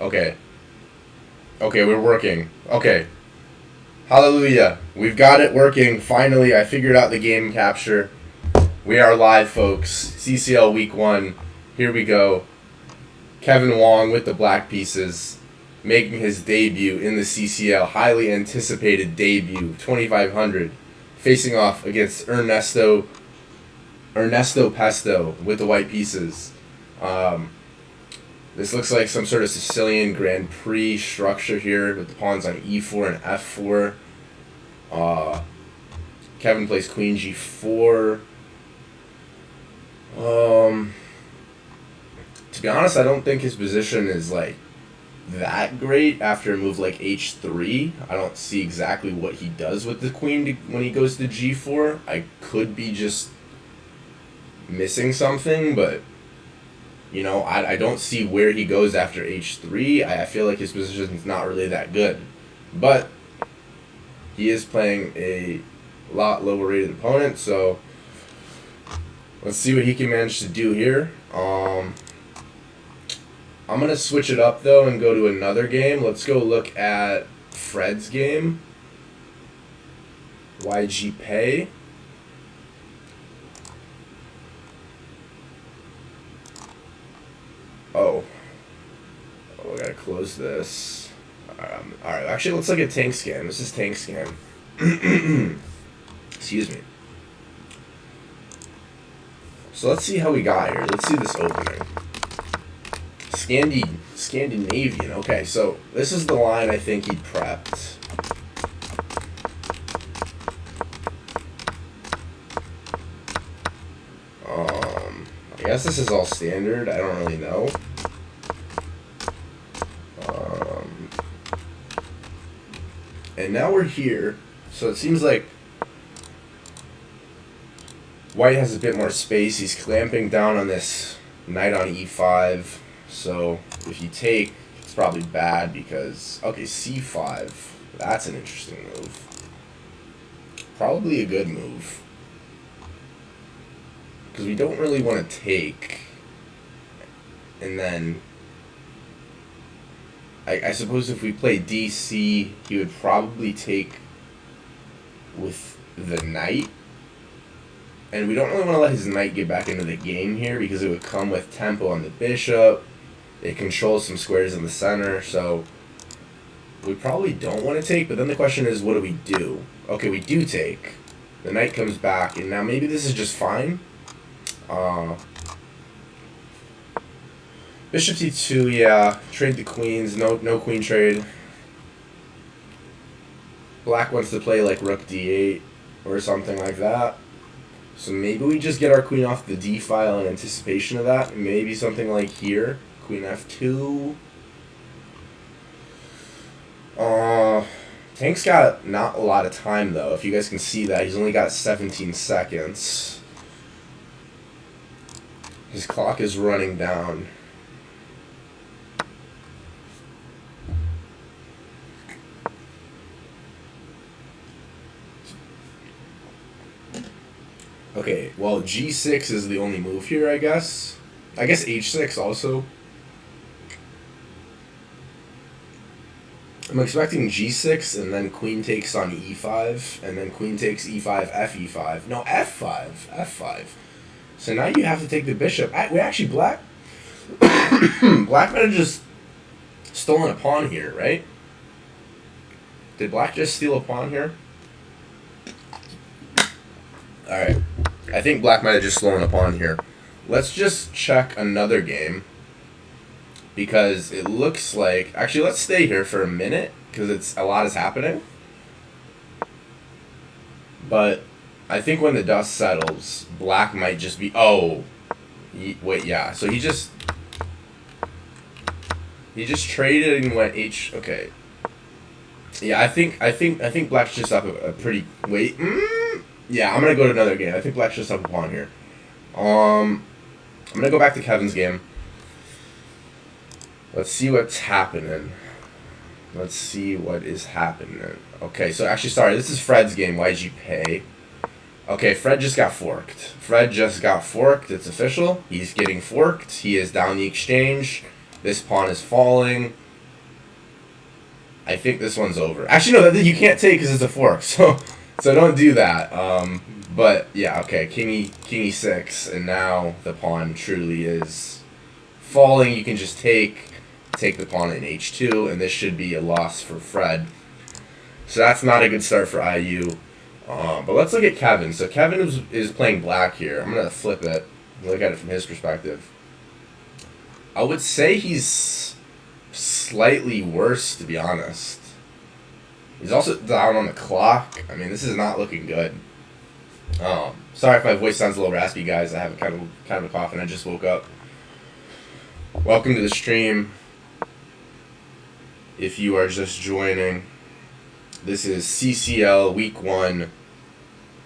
Okay. Okay, we're working. Okay. Hallelujah. We've got it working. Finally, I figured out the game capture. We are live, folks. CCL Week 1. Here we go. Kevin Wong with the black pieces, making his debut in the CCL. Highly anticipated debut. 2,500. Facing off against Ernesto Pesto with the white pieces. This looks like some sort of Sicilian Grand Prix structure here with the pawns on e4 and f4. Kevin plays queen g4. To be honest, I don't think his position is like that great after a move like h3. I don't see exactly what he does with the queen when he goes to g4. I could be just missing something, but I don't see where he goes after h3. I feel like his position is not really that good. But he is playing a lot lower rated opponent, so let's see what he can manage to do here. I'm going to switch it up, though, and go to another game. Let's go look at Fred's game. YG Pay. Oh, I gotta close this. Alright, actually, let's look at Tank Scan. This is Tank Scan. Excuse me. So let's see how we got here. Let's see this opening. Scandinavian. Okay, so this is the line I think he prepped. I guess this is all standard. I don't really know. And now we're here. So it seems like white has a bit more space. He's clamping down on this knight on e5. So if you take, it's probably bad because, okay, c5. That's an interesting move. Probably a good move. Because we don't really want to take. And then I suppose if we play DC, he would probably take with the knight. And we don't really want to let his knight get back into the game here because it would come with tempo on the bishop. It controls some squares in the center, so we probably don't want to take. But then the question is, what do we do? Okay, we do take. The knight comes back, and now maybe this is just fine. Bishop c2, yeah. Trade the queens. No queen trade. Black wants to play like rook d8 or something like that. So maybe we just get our queen off the d file in anticipation of that. Maybe something like here. Queen f2. Tank's got not a lot of time, though. If you guys can see that, he's only got 17 seconds. His clock is running down. Okay, well, g6 is the only move here, I guess. I guess h6 also. I'm expecting g6 and then queen takes on e5 and then queen takes e5, fe5. No, f5. f5. So now you have to take the bishop. Wait, actually, black might have just stolen a pawn here, right? Did black just steal a pawn here? Alright. I think black might have just stolen a pawn here. Let's just check another game. Because it looks like... Actually, let's stay here for a minute. Because a lot is happening. But I think when the dust settles, black might just be... Oh. Wait, yeah. So he just traded and went h... Okay. Yeah, I think black's just up a pretty... Wait. Yeah, I'm going to go to another game. I think black's just up a pawn here. I'm going to go back to Kevin's game. Let's see what's happening. Let's see what is happening. Okay, so actually, sorry, this is Fred's game, YG Pay. Okay, Fred just got forked. It's official. He's getting forked. He is down the exchange. This pawn is falling. I think this one's over. Actually, no, that you can't take because it's a fork. So don't do that. But yeah, okay. King e6, and now the pawn truly is falling. You can just take the pawn in h2, and this should be a loss for Fred. So that's not a good start for IU. But let's look at Kevin. So Kevin is playing black here. I'm gonna flip it, look at it from his perspective. I would say he's slightly worse, to be honest. He's also down on the clock. I mean, this is not looking good. Sorry if my voice sounds a little raspy, guys. I have kind of a cough, and I just woke up. Welcome to the stream. If you are just joining, this is CCL Week 1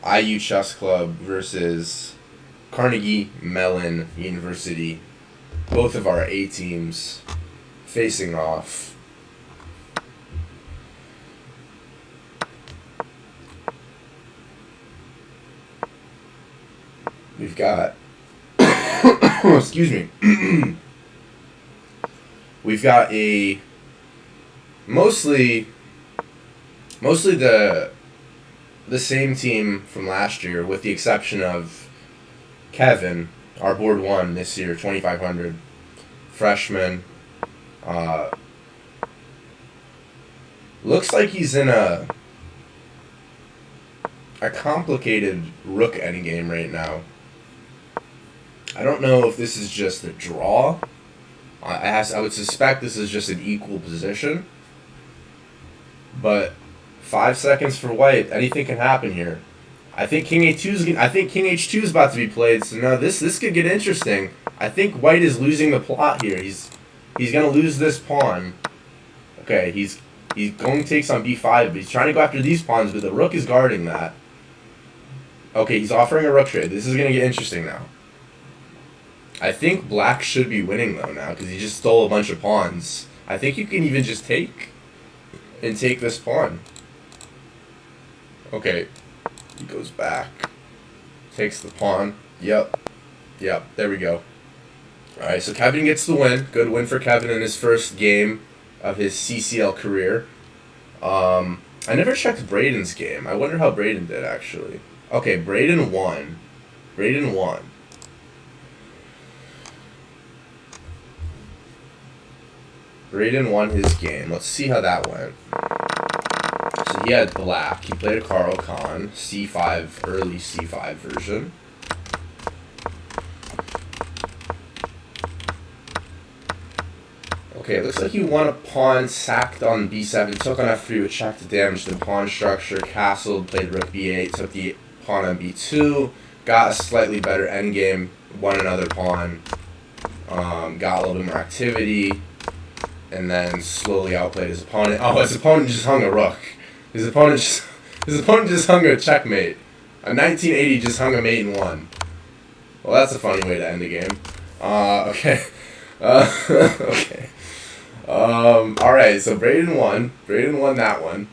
IU Chess Club versus Carnegie Mellon University. Both of our A teams facing off. We've got excuse me. We've got a mostly the same team from last year, with the exception of Kevin, our board 1 this year, 2500 freshman. Looks like he's in a complicated rook endgame right now. I don't know if this is just a draw. I would suspect this is just an equal position. But 5 seconds for white. Anything can happen here. I think King H2 is about to be played. So now this could get interesting. I think white is losing the plot here. He's gonna lose this pawn. Okay, he's going to take some b5, but he's trying to go after these pawns, but the rook is guarding that. Okay, he's offering a rook trade. This is gonna get interesting now. I think black should be winning though now, because he just stole a bunch of pawns. I think you can even just take this pawn. Okay, he goes back, takes the pawn. Yep, there we go. Alright, so Kevin gets the win. Good win for Kevin in his first game of his CCL career. I never checked Braden's game. I wonder how Braden did, actually. Okay, Braden won. Braden won his game. Let's see how that went. So he had black. He played a Carl Khan, C5, early C5 version. Okay, it looks like he won a pawn, sacked on b7, took on f3 with check to damage the pawn structure, castled, played rook b8, took the pawn on b2, got a slightly better endgame, won another pawn, got a little bit more activity, and then slowly outplayed his opponent. Oh, his opponent just hung a rook. His opponent just hung a checkmate. A 1980 just hung a mate and won. Well, that's a funny way to end the game. Okay. Okay. Alright, so Braden won. Braden won that one.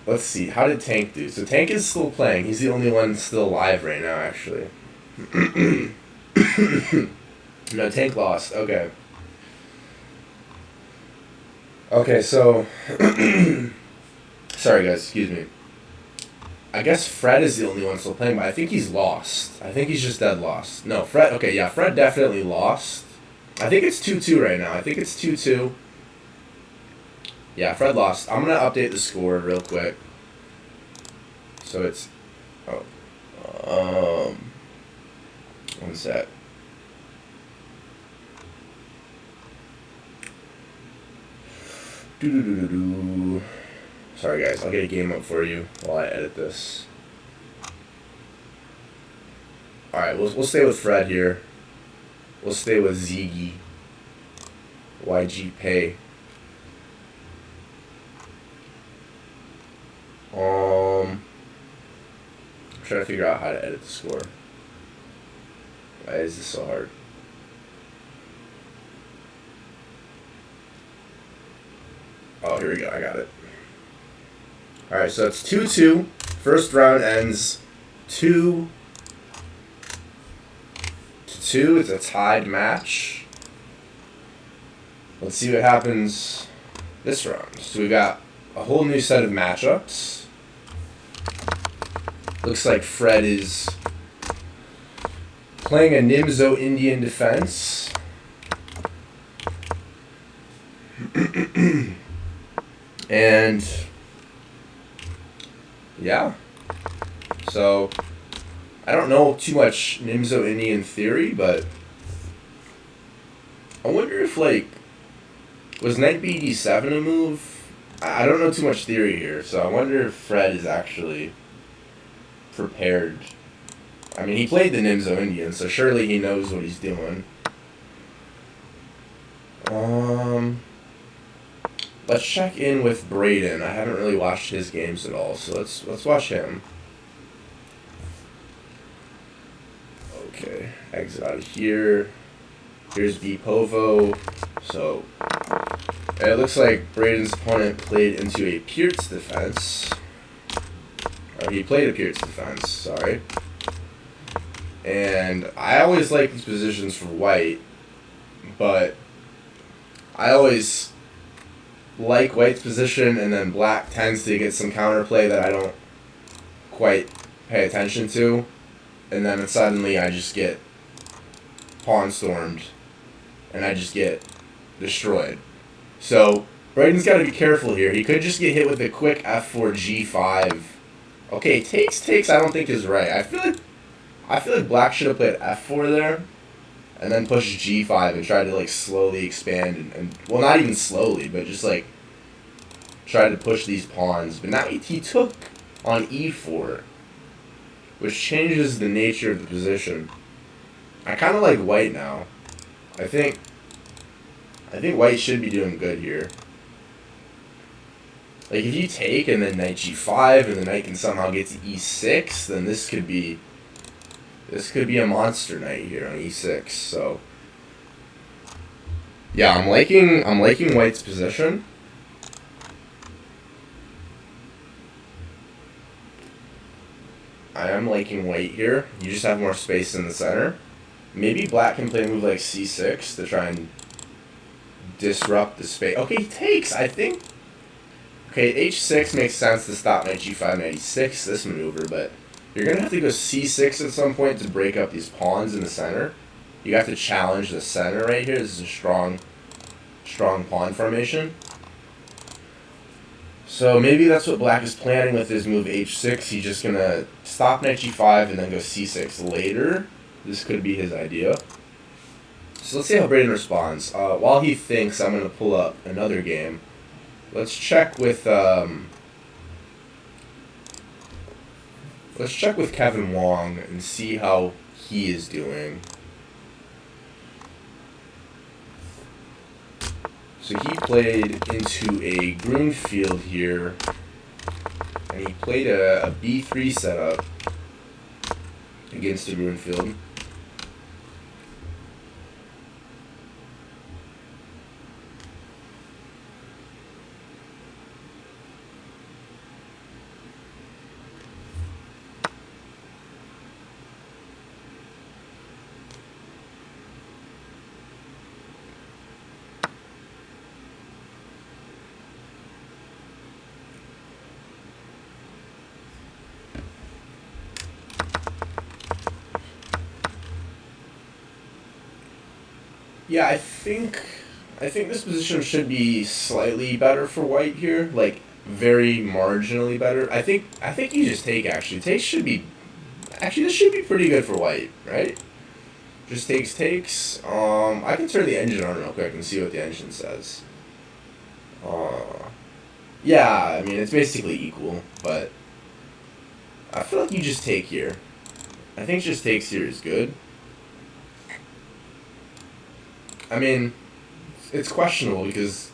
Let's see. How did Tank do? So Tank is still playing. He's the only one still alive right now, actually. No, Tank lost. Okay. Okay, so... Sorry, guys. Excuse me. I guess Fred is the only one still playing, but I think he's lost. I think he's just dead lost. No, Fred... Okay, yeah, Fred definitely lost. I think it's 2-2 right now. I think it's 2-2. Yeah, Fred lost. I'm going to update the score real quick. So it's... Oh. One sec. Sorry guys, I'll get a game up for you while I edit this. Alright, we'll stay with Fred here. We'll stay with Ziggy. YG Pay. I'm trying to figure out how to edit the score. Why is this so hard? Oh, here we go. I got it. Alright, so it's 2-2. First round ends 2-2. It's a tied match. Let's see what happens this round. So we got a whole new set of matchups. Looks like Fred is playing a Nimzo Indian defense. And yeah. So I don't know too much Nimzo Indian theory, but I wonder if, like, was knight bd7 a move? I don't know too much theory here, so I wonder if Fred is actually prepared. I mean, he played the Nimzo Indian, so surely he knows what he's doing. Let's check in with Braden. I haven't really watched his games at all, so let's watch him. Okay, exit out of here. Here's B Povo. So it looks like Braden's opponent played into a Pierce defense. Or he played a Pierce defense, sorry. And I always like these positions for white, but I always like white's position, and then black tends to get some counterplay that I don't quite pay attention to, and then suddenly I just get pawn stormed, and I just get destroyed. So Braden's got to be careful here. He could just get hit with a quick f4 g5. Okay, takes I don't think is right. I feel like black should have played f4 there, and then pushed g5 and tried to, like, slowly expand and well, not even slowly, but just, like, try to push these pawns. But now he took on e4, which changes the nature of the position. I kind of like white now. I think white should be doing good here. Like, if you take and then knight g5 and the knight can somehow get to e6, then this could be a monster knight here on e6. So yeah, I'm liking white's position. I am liking white here. You just have more space in the center. Maybe black can play a move like c6 to try and disrupt the space. Okay, he takes, I think. Okay, h6 makes sense to stop knight g5, knight e6, this maneuver, but you're going to have to go c6 at some point to break up these pawns in the center. You have to challenge the center right here. This is a strong pawn formation. So maybe that's what black is planning with his move h6. He's just going to stop knight g5 and then go c6 later. This could be his idea. So let's see how Braden responds. While he thinks, I'm going to pull up another game. Let's check with Kevin Wong and see how he is doing. So he played into a Grunfeld here, and he played a b3 setup against a Grunfeld. Yeah, I think this position should be slightly better for white here, like very marginally better. I think you just take, actually. This should be pretty good for white, right? Just takes. I can turn the engine on real quick and see what the engine says. Yeah, I mean, it's basically equal, but I feel like you just take here. I think just takes here is good. I mean, it's questionable because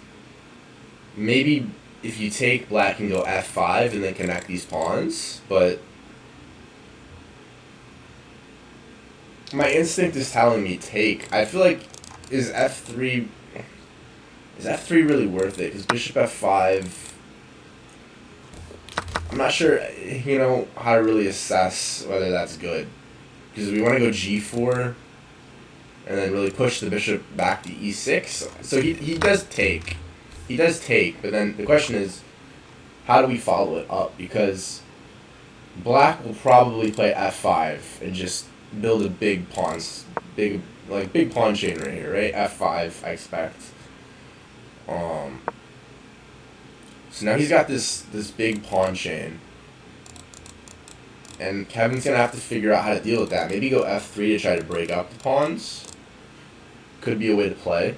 maybe if you take, black can go f5 and then connect these pawns, but my instinct is telling me take. I feel like is f3 really worth it? Because bishop f5, I'm not sure, how to really assess whether that's good. Because we want to go g4, and then really push the bishop back to e6. So he does take. He does take, but then the question is, how do we follow it up? Because black will probably play f5 and just build a big pawn chain right here, right? f5, I expect. So now he's got this big pawn chain. And Kevin's going to have to figure out how to deal with that. Maybe go f3 to try to break up the pawns. Could be a way to play.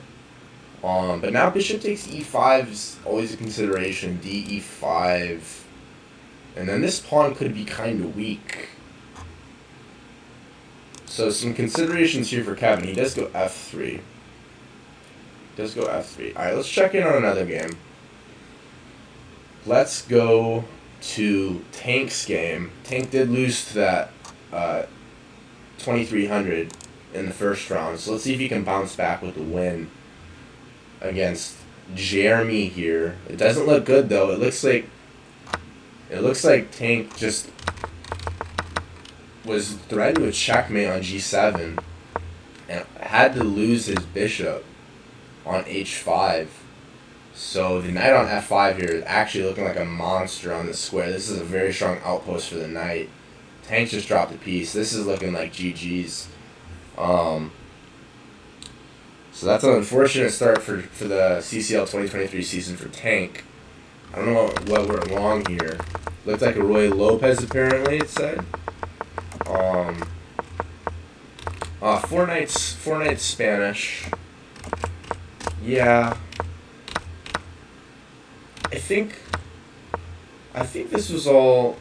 But now bishop takes e5 is always a consideration. D e5. And then this pawn could be kind of weak. So some considerations here for Kevin. He does go f3. Alright, let's check in on another game. Let's go to Tank's game. Tank did lose to that 2300 in the first round. So let's see if he can bounce back with a win against Jeremy here. It doesn't look good though. It looks like Tank just was threatened with checkmate on g7 and had to lose his bishop on h5. So the knight on f5 here is actually looking like a monster on the square. This is a very strong outpost for the knight. Tank just dropped a piece. This is looking like GG's. So that's an unfortunate start for the CCL 2023 season for Tank. I don't know what went wrong here. Looked like a Roy Lopez apparently, it said. Four knights Spanish. Yeah. I think this was all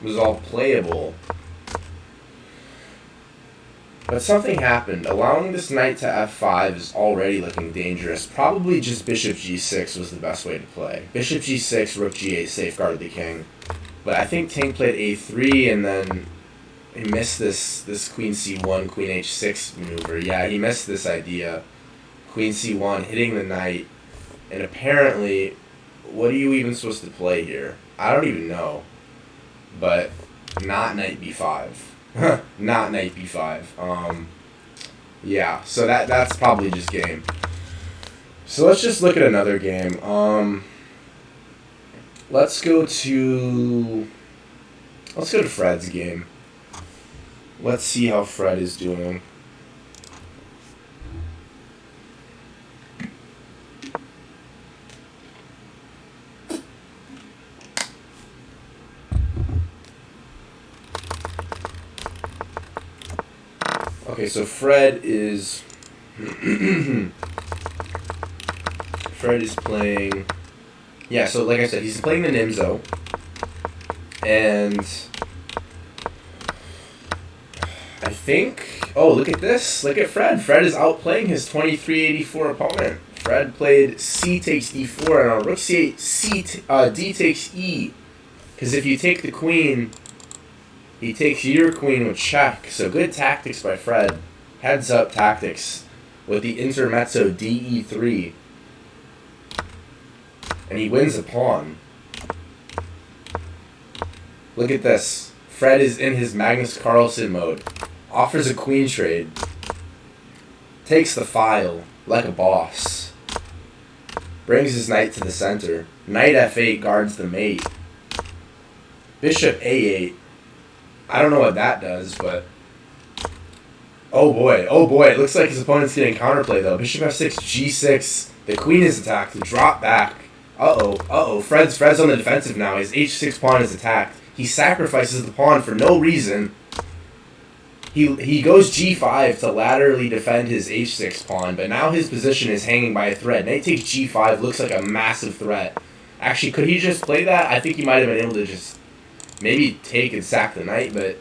playable. But something happened. Allowing this knight to f5 is already looking dangerous. Probably just bishop g6 was the best way to play. Bishop g6, rook g8 safeguard the king. But I think Tank played a3 and then he missed this queen c1, queen h6 maneuver. Yeah, he missed this idea. Queen c1, hitting the knight. And apparently, what are you even supposed to play here? I don't even know. But not knight b5. Not knight b5. Yeah, so that's probably just game. So let's just look at another game. Let's go to Fred's game. Let's see how Fred is doing. Okay, so Fred is playing. Yeah, so like I said, he's playing the Nimzo, and I think. Oh, look at this! Look at Fred. Fred is outplaying his 2384 opponent. Fred played C takes d4, and on rook c8, D takes e, because if you take the queen, he takes your queen with check. So good tactics by Fred. Heads up tactics with the intermezzo de3. And he wins a pawn. Look at this. Fred is in his Magnus Carlsen mode. Offers a queen trade. Takes the file like a boss. Brings his knight to the center. Knight f8 guards the mate. Bishop a8. I don't know what that does, but oh boy, it looks like his opponent's getting counterplay though. Bishop f6, g6, the queen is attacked, drop back. Fred's on the defensive now. His h6 pawn is attacked. He sacrifices the pawn for no reason. He goes g5 to laterally defend his h6 pawn, but now his position is hanging by a thread. Knight takes g5 looks like a massive threat. Actually, could he just play that? I think he might have been able to just maybe take and sack the knight, but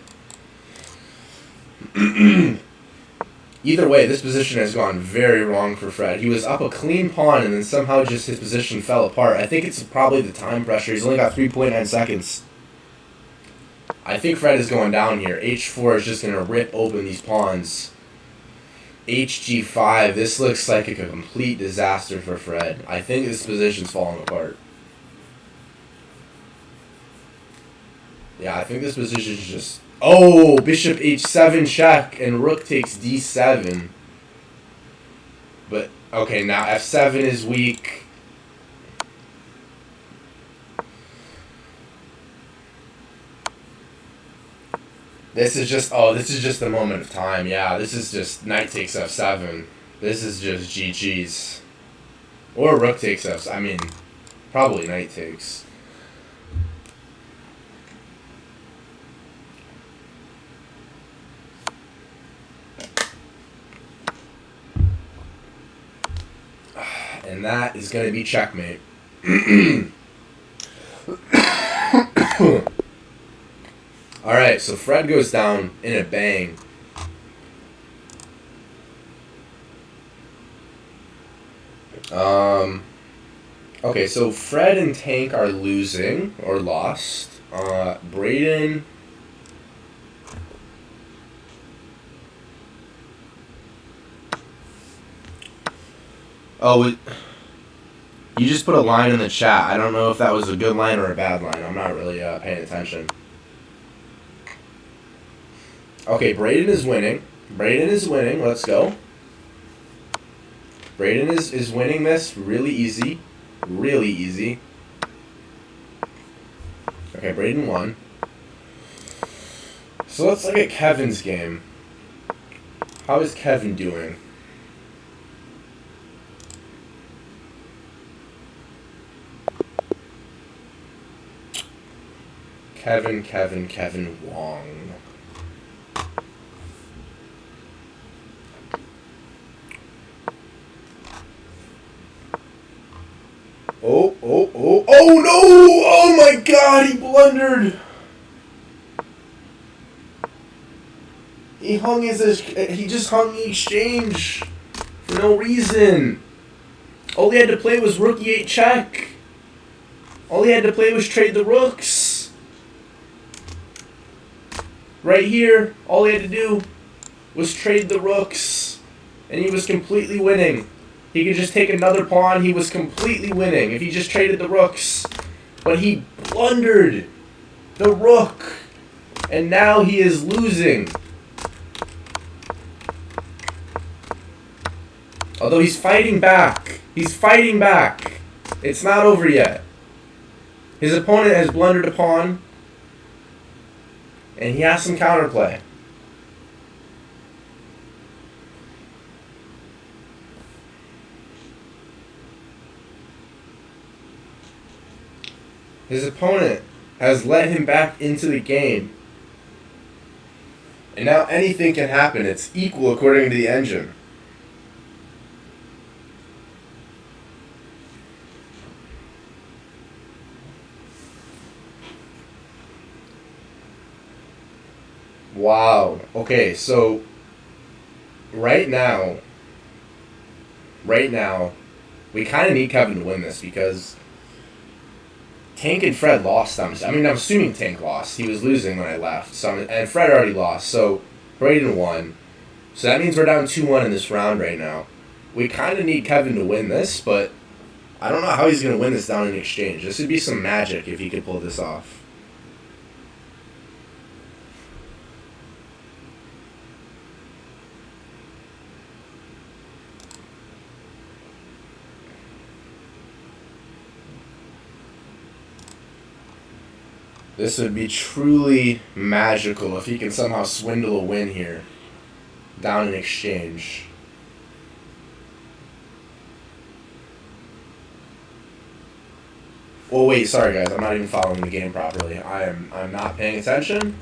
either way, this position has gone very wrong for Fred. He was up a clean pawn, and then somehow just his position fell apart. I think it's probably the time pressure. He's only got 3.9 seconds. I think Fred is going down here. h4 is just going to rip open these pawns. hg5, this looks like a complete disaster for Fred. I think this position's falling apart. Yeah, I think this position is just Oh, bishop h7 check, and rook takes d7. But, okay, now f7 is weak. This is just a moment of time. Yeah, this is just knight takes f7. This is just GG's. Or rook takes f7. I mean, probably knight takes. And that is going to be checkmate. Alright, so Fred goes down in a bang. Okay, so Fred and Tank are losing, or lost. Braden... Oh, you just put a line in the chat. I don't know if that was a good line or a bad line. I'm not really paying attention. Okay, Braden is winning. Braden is winning. Let's go. Braden is winning this really easy. Really easy. Okay, Braden won. So let's look at Kevin's game. How is Kevin doing? Kevin Wong. Oh no! Oh my god, he blundered! He just hung the exchange for no reason. All he had to play was rook e8 check. All he had to play was trade the rooks. Right here, all he had to do was trade the rooks, and he was completely winning. He could just take another pawn, he was completely winning if he just traded the rooks. But he blundered the rook, and now he is losing. Although he's fighting back. He's fighting back. It's not over yet. His opponent has blundered a pawn, and he has some counterplay. His opponent has let him back into the game. And now anything can happen. It's equal according to the engine. Wow. Okay, so right now, we kind of need Kevin to win this because Tank and Fred lost. I'm assuming Tank lost. He was losing when I left. And Fred already lost, so Braden won. So that means we're down 2-1 in this round right now. We kind of need Kevin to win this, but I don't know how he's going to win this down in exchange. This would be some magic if he could pull this off. This would be truly magical if he can somehow swindle a win here. Down in exchange. Oh wait, sorry guys, I'm not even following the game properly. I'm not paying attention.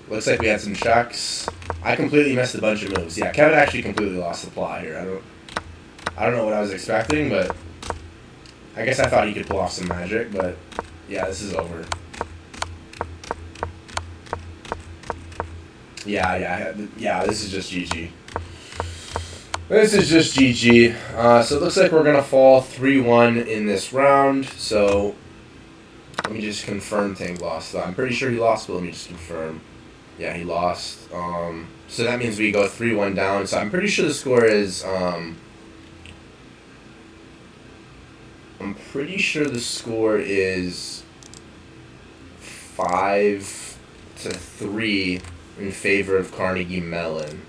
Looks like we had some checks. I completely missed a bunch of moves. Yeah, Kevin actually completely lost the plot here. I don't know what I was expecting, but I guess I thought he could pull off some magic, but yeah, this is over. Yeah, this is just GG. This is just GG. So it looks like we're going to fall 3-1 in this round. So let me just confirm Tank lost. I'm pretty sure he lost, but let me just confirm. Yeah, he lost. So that means we go 3-1 down. So I'm pretty sure the score is... I'm pretty sure the score is 5-3 in favor of Carnegie Mellon.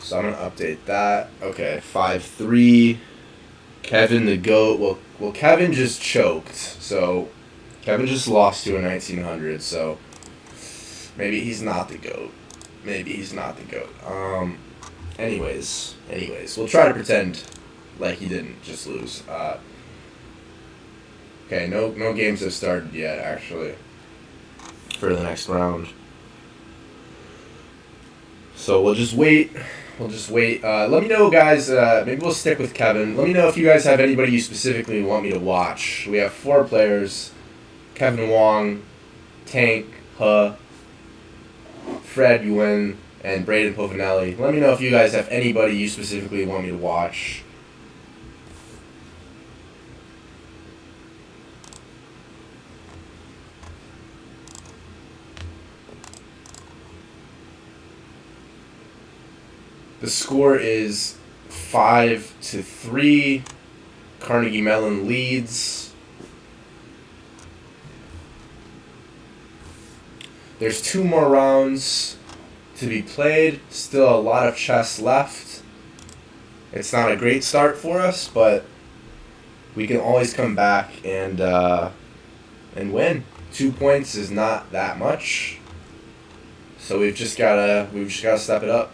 So I'm going to update that. Okay, 5-3. Kevin the GOAT. Well, Kevin just choked. So Kevin just lost to a 1900. So maybe he's not the GOAT. Anyways, we'll try to pretend like he didn't just lose. Okay, no games have started yet, actually, for the next round. So we'll just wait. Let me know, guys. Maybe we'll stick with Kevin. Let me know if you guys have anybody you specifically want me to watch. We have 4 players: Kevin Wong, Tank, Fred Yuen, and Braden Povinelli. Let me know if you guys have anybody you specifically want me to watch. The score is 5-3. Carnegie Mellon leads. There's 2 more rounds to be played. Still a lot of chess left. It's not a great start for us, but we can always come back and win. 2 points is not that much, so we've just gotta step it up.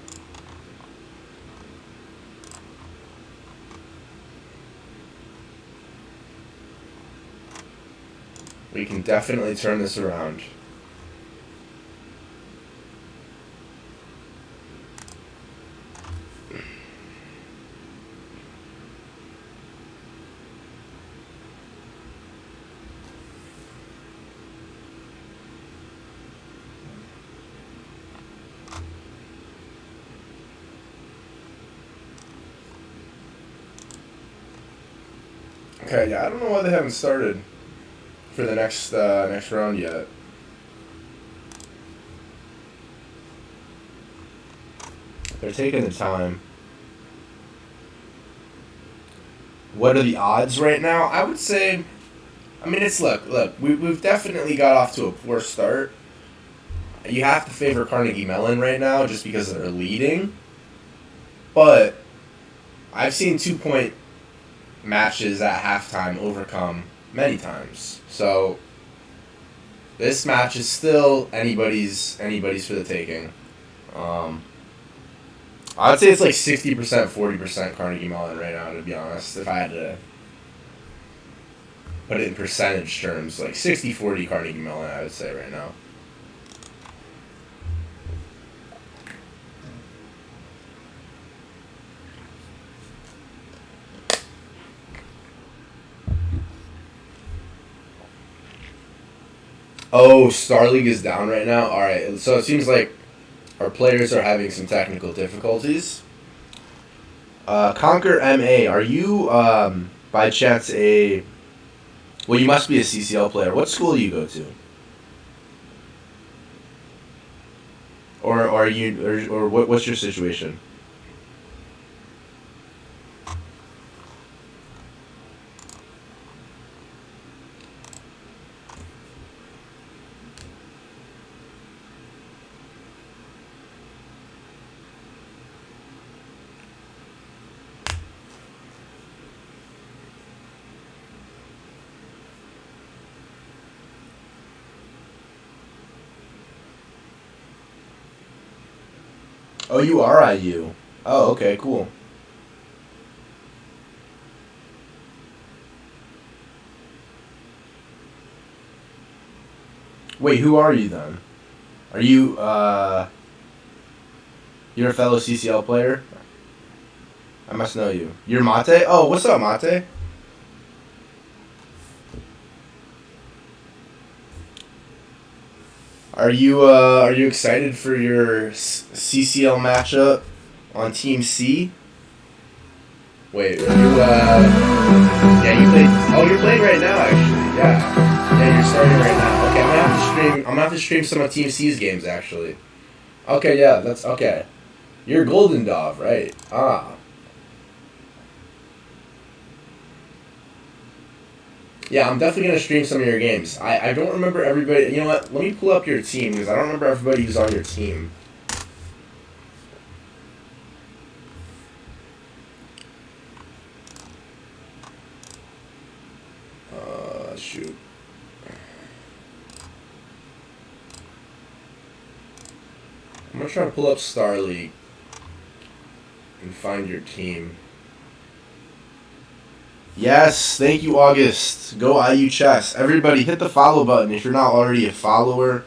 We can definitely turn this around. Okay, yeah, I don't know why they haven't started for the next round yet. They're taking the time. What are the odds right now? I would say, I mean, it's look, we've definitely got off to a poor start. You have to favor Carnegie Mellon right now just because they're leading. But I've seen 2-point matches at halftime overcome many times. So this match is still anybody's for the taking. I'd say it's like 60%, 40% Carnegie Mellon right now, to be honest. If I had to put it in percentage terms, like 60-40 Carnegie Mellon, I would say right now. Oh, Star League is down right now? Alright, so it seems like our players are having some technical difficulties. Conquer MA, are you, by chance, well, you must be a CCL player. What school do you go to? Or what's your situation? Oh, you are IU. Oh, okay, cool. Wait, who are you then? Are you, you're a fellow CCL player? I must know you. You're Mate? Oh, what's up, Mate? Are you excited for your CCL matchup on Team C? Wait, are you, yeah, you played, oh, you're playing right now, actually, yeah. Yeah, you're starting right now. Okay, I'm gonna have to stream some of Team C's games, actually. Okay, yeah, that's, okay. You're Golden Dove, right? Ah. Yeah, I'm definitely gonna stream some of your games. I don't remember everybody. You know what? Let me pull up your team because I don't remember everybody who's on your team. Shoot. I'm gonna try to pull up Star League and find your team. Yes, thank you, August. Go IU Chess. Everybody, hit the follow button if you're not already a follower.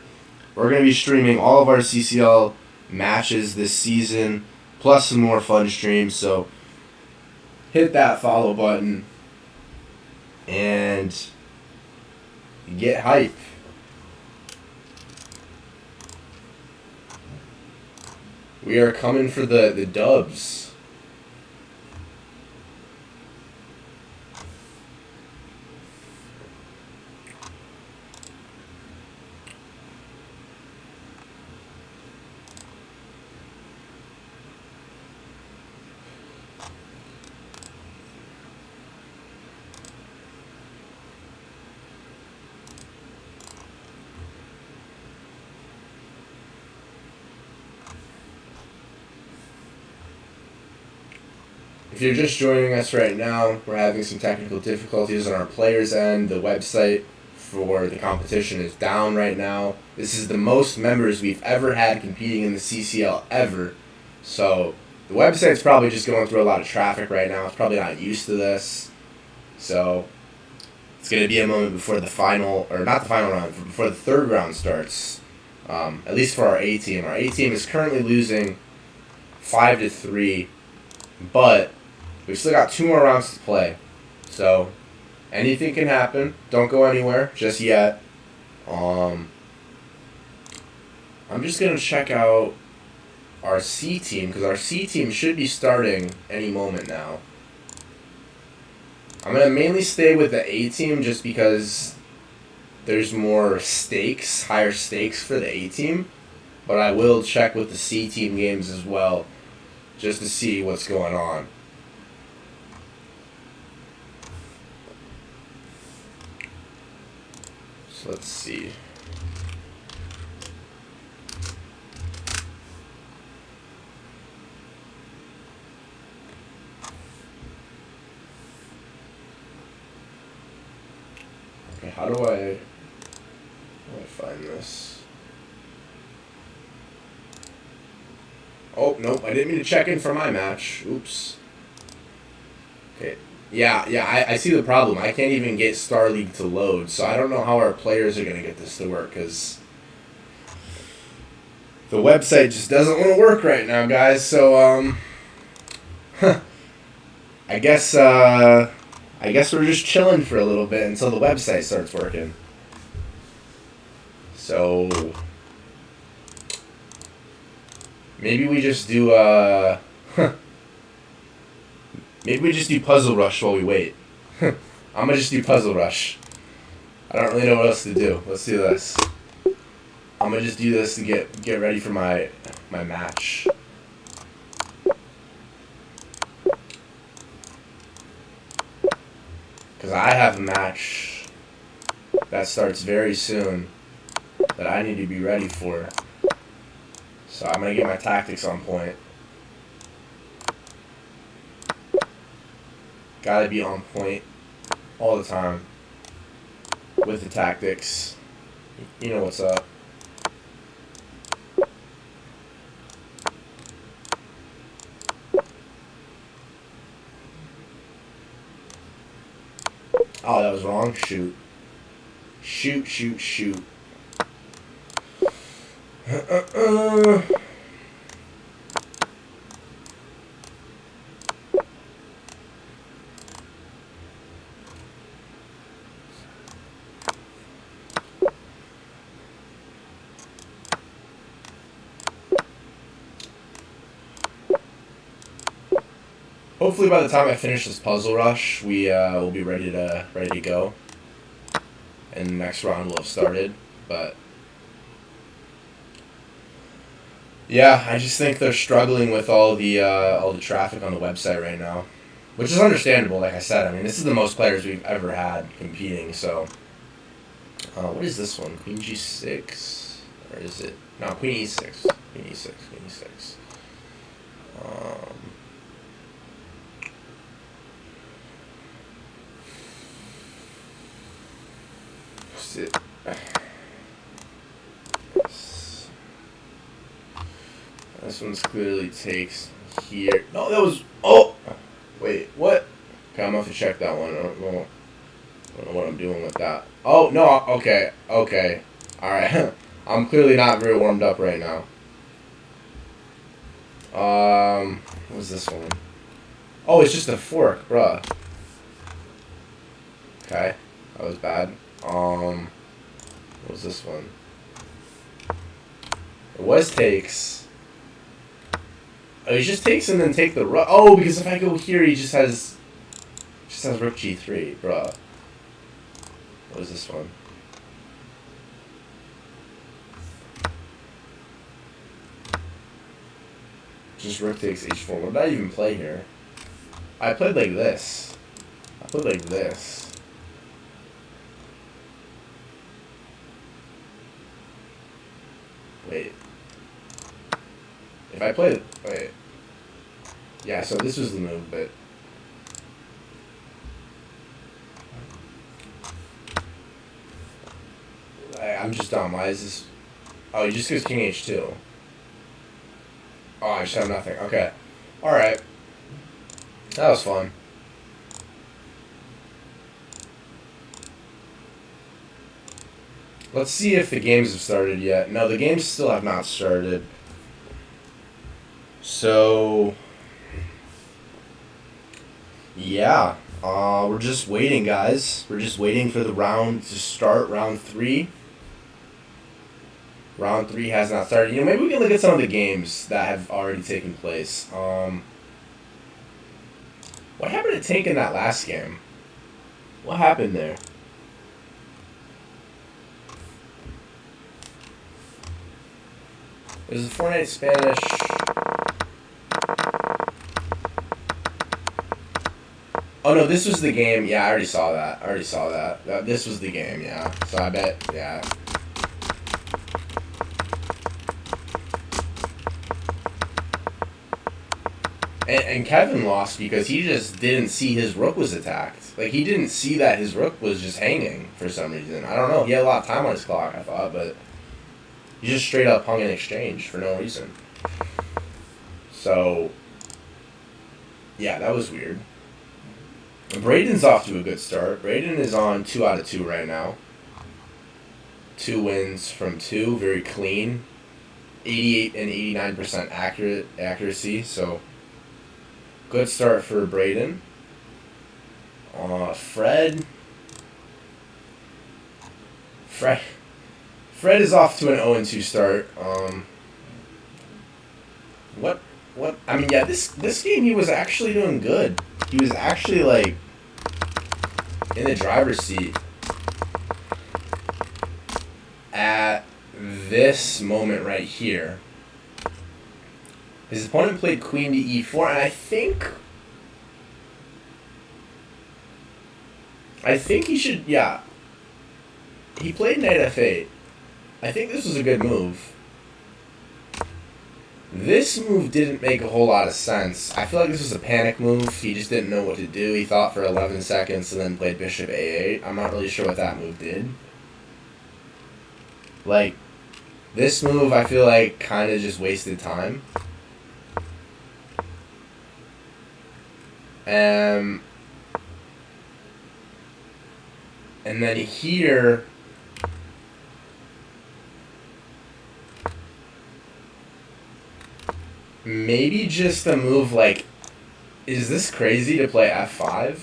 We're going to be streaming all of our CCL matches this season, plus some more fun streams. So hit that follow button and get hype. We are coming for the dubs. If you're just joining us right now, we're having some technical difficulties on our players' end. The website for the competition is down right now. This is the most members we've ever had competing in the CCL ever. So the website's probably just going through a lot of traffic right now. It's probably not used to this. So it's going to be a moment before the final, or not the final round, before the third round starts. At least for our A team. Our A team is currently losing 5-3, but we've still got 2 more rounds to play. So anything can happen. Don't go anywhere just yet. I'm just going to check out our C team, because our C team should be starting any moment now. I'm going to mainly stay with the A team just because there's more stakes, higher stakes for the A team. But I will check with the C team games as well, just to see what's going on. So let's see. Okay, how do I find this? Oh, nope, I didn't mean to check in for my match. Oops. Okay. Yeah, I see the problem. I can't even get Star League to load, so I don't know how our players are going to get this to work, because the website just doesn't want to work right now, guys. So, I guess we're just chilling for a little bit until the website starts working. So maybe we just do maybe we just do Puzzle Rush while we wait. I'm gonna just do Puzzle Rush. I don't really know what else to do. Let's do this. I'm gonna just do this to get ready for my match. Because I have a match that starts very soon that I need to be ready for. So I'm going to get my tactics on point. Gotta be on point all the time with the tactics. You know what's up. Oh, that was wrong. Shoot. Shoot. Hopefully by the time I finish this Puzzle Rush, we will be ready to go, and the next round will have started. But yeah, I just think they're struggling with all the traffic on the website right now. Which is understandable, like I said. I mean, this is the most players we've ever had competing, so... what is this one? Queen G6? Or is it... No, Queen E6. Queen E6, Queen E6. It? This one's clearly takes here. No, that was... Oh! Wait, what? Okay, I'm gonna have to check that one. I don't know what I'm doing with that. Oh, no, okay, okay. Alright. I'm clearly not very warmed up right now. What was this one? Oh, it's just a fork, bruh. Okay, that was bad. What was this one? It was takes. Oh, he just takes and then take the rook. Oh, because if I go here, he just has rook G3, bruh. What was this one? Just rook takes H4. What did I even play here? I played like this. I played like this. Wait. If I played... Wait. Yeah, so this was the move, but... I'm just dumb. Why is this... Oh, he just goes King H2. Oh, I just have nothing. Okay. Alright. That was fun. Let's see if the games have started yet. No, the games still have not started. So... Yeah. We're just waiting, guys. We're just waiting for the round to start, round 3. Round 3 has not started. You know, maybe we can look at some of the games that have already taken place. What happened to Tank in that last game? What happened there? It was a 4-night Spanish. Oh no, this was the game. Yeah, I already saw that. This was the game, yeah. So I bet, yeah. And Kevin lost because he just didn't see his rook was attacked. Like, he didn't see that his rook was just hanging for some reason. I don't know. He had a lot of time on his clock, I thought, but he just straight up hung in exchange for no reason. So, yeah, that was weird. Braden's off to a good start. Braden is on 2 out of 2 right now. 2 wins from 2, very clean. 88 and 89% accuracy, so good start for Braden. Fred is off to an 0-2 start. What? I mean, yeah, this game he was actually doing good. He was actually like in the driver's seat at this moment right here. His opponent played Queen to E4, and I think he should, yeah. He played Knight F8. I think this was a good move. This move didn't make a whole lot of sense. I feel like this was a panic move. He just didn't know what to do. He thought for 11 seconds and then played Bishop A8. I'm not really sure what that move did. Like, this move I feel like kind of just wasted time. And then here... Maybe just a move like, is this crazy to play F5?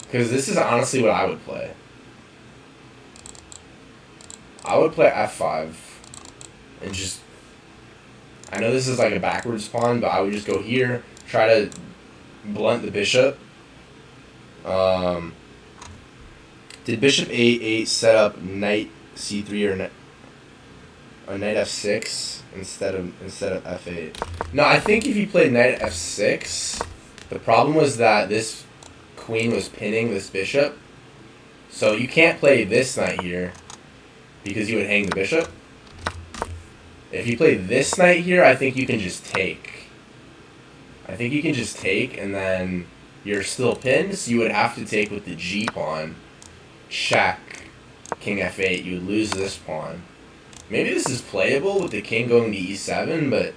Because this is honestly what I would play. I would play F5 and just, I know this is like a backwards pawn, but I would just go here, try to blunt the bishop. Did Bishop A8 set up Knight C3 or Knight F6 instead of F8? No, I think if he played Knight F6, The problem was that this queen was pinning this bishop. So you can't play this knight here because you would hang the bishop. If you play this knight here, I think you can just take. I think you can just take, and then you're still pinned, so you would have to take with the G pawn. Check. King f8. You would lose this pawn. Maybe this is playable with the king going to e7, but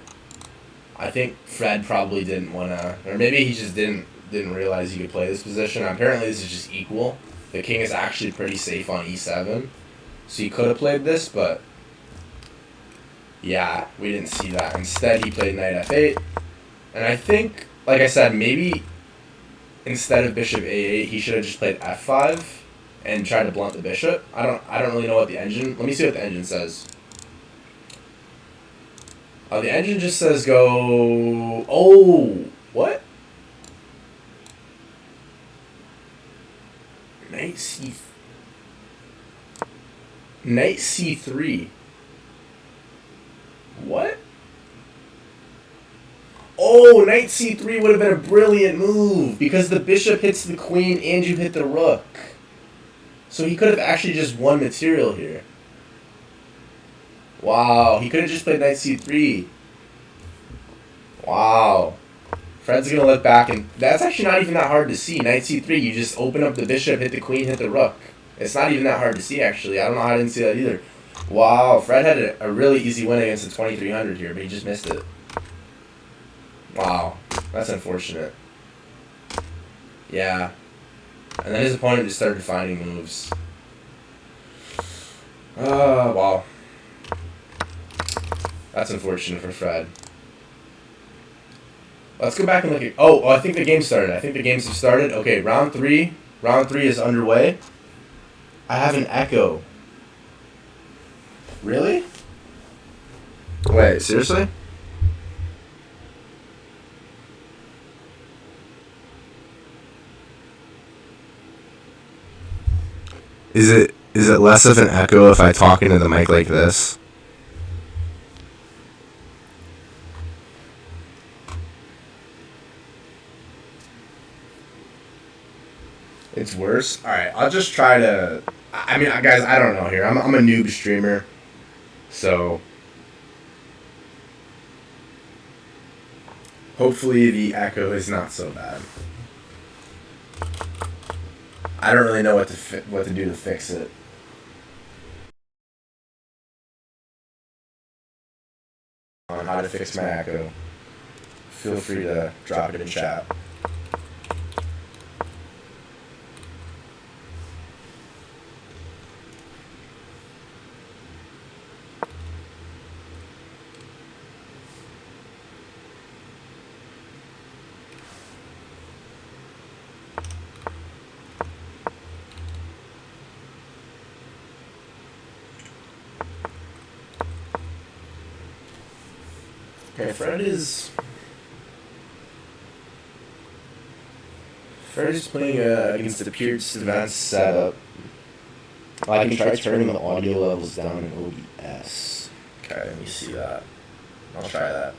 I think Fred probably didn't want to, or maybe he just didn't realize he could play this position. Apparently this is just equal. The king is actually pretty safe on e7, so he could have played this, but yeah, we didn't see that. Instead, he played knight f8, and I think, like I said, maybe instead of bishop a8, he should have just played f5 and tried to blunt the bishop. I don't really know what the engine. Let me see what the engine says. The engine just says go. Oh, what? Knight c3. What? Oh, knight c3 would have been a brilliant move because the bishop hits the queen and you hit the rook. So he could have actually just won material here. Wow, he could have just played knight c3. Wow. Fred's going to look back, and that's actually not even that hard to see. Knight c3, you just open up the bishop, hit the queen, hit the rook. It's not even that hard to see, actually. I don't know how I didn't see that either. Wow, Fred had a really easy win against the 2300 here, but he just missed it. Wow, that's unfortunate. Yeah. And then his opponent just started finding moves. Wow. That's unfortunate for Fred. Let's go back and look at... Oh, I think the game started. I think the games have started. Okay, round 3. Round 3 is underway. I have an echo. Really? Wait, seriously? Is it less of an echo if I talk into the mic like this? It's worse? Alright, I'll just try to... I mean, guys, I don't know here. I'm a noob streamer. So... hopefully the echo is not so bad. I don't really know what to do to fix it. On how to fix my echo. Feel free to drop it in chat. Okay, Fred is playing against the Pierce advanced setup. I can try turning the audio levels down in OBS. Okay, let me see that. I'll try that.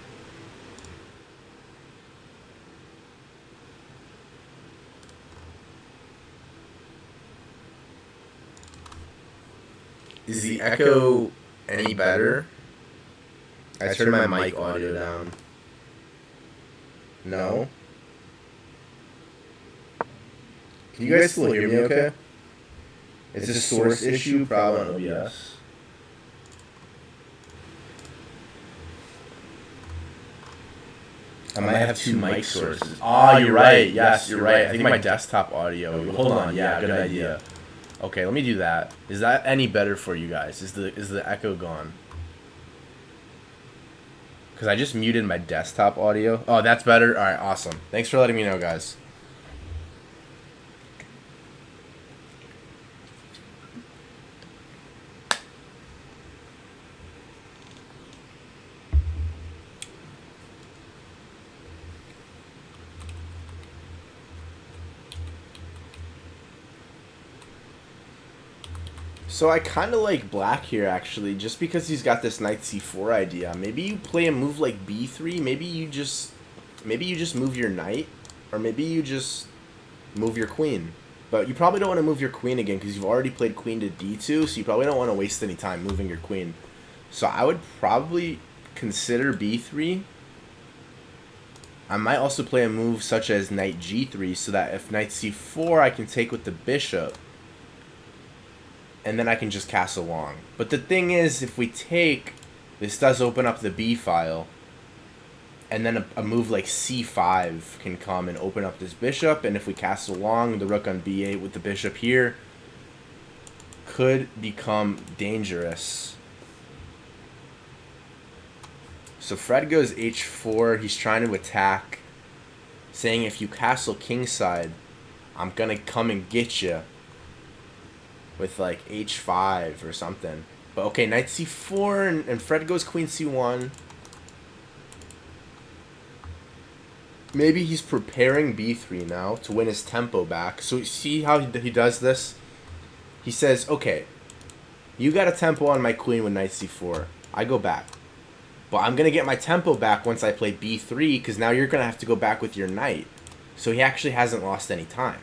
Is the echo any better? I turned my mic audio down. No? Can you guys still hear me okay? Is this a source issue? Problem on OBS. I might have two mic sources. Oh, you're right. Yes, you're right. I think my desktop audio. Hold on. Yeah, good idea. Okay, let me do that. Is that any better for you guys? Is the echo gone? Because I just muted my desktop audio. Oh, that's better? Alright, awesome. Thanks for letting me know, guys. So I kind of like black here, actually, just because he's got this knight c4 idea. Maybe you play a move like b3. Maybe you just move your knight Or maybe you just move your queen. But you probably don't want to move your queen again because you've already played queen to d2, so you probably don't want to waste any time moving your queen. So I would probably consider b3. I might also play a move such as knight g3 so that if knight c4 I can take with the bishop. And then I can just castle long. But the thing is, if we take, this does open up the b file. And then a move like c5 can come and open up this bishop. And if we castle long, the rook on b8 with the bishop here could become dangerous. So Fred goes h4. He's trying to attack, saying if you castle kingside, I'm going to come and get you with like h5 or something. But okay, knight c4 and Fred goes queen c1. Maybe he's preparing b3 now to win his tempo back. So see how he does this? He says, okay, you got a tempo on my queen with knight c4. I go back. But I'm going to get my tempo back once I play b3 because now you're going to have to go back with your knight. So he actually hasn't lost any time.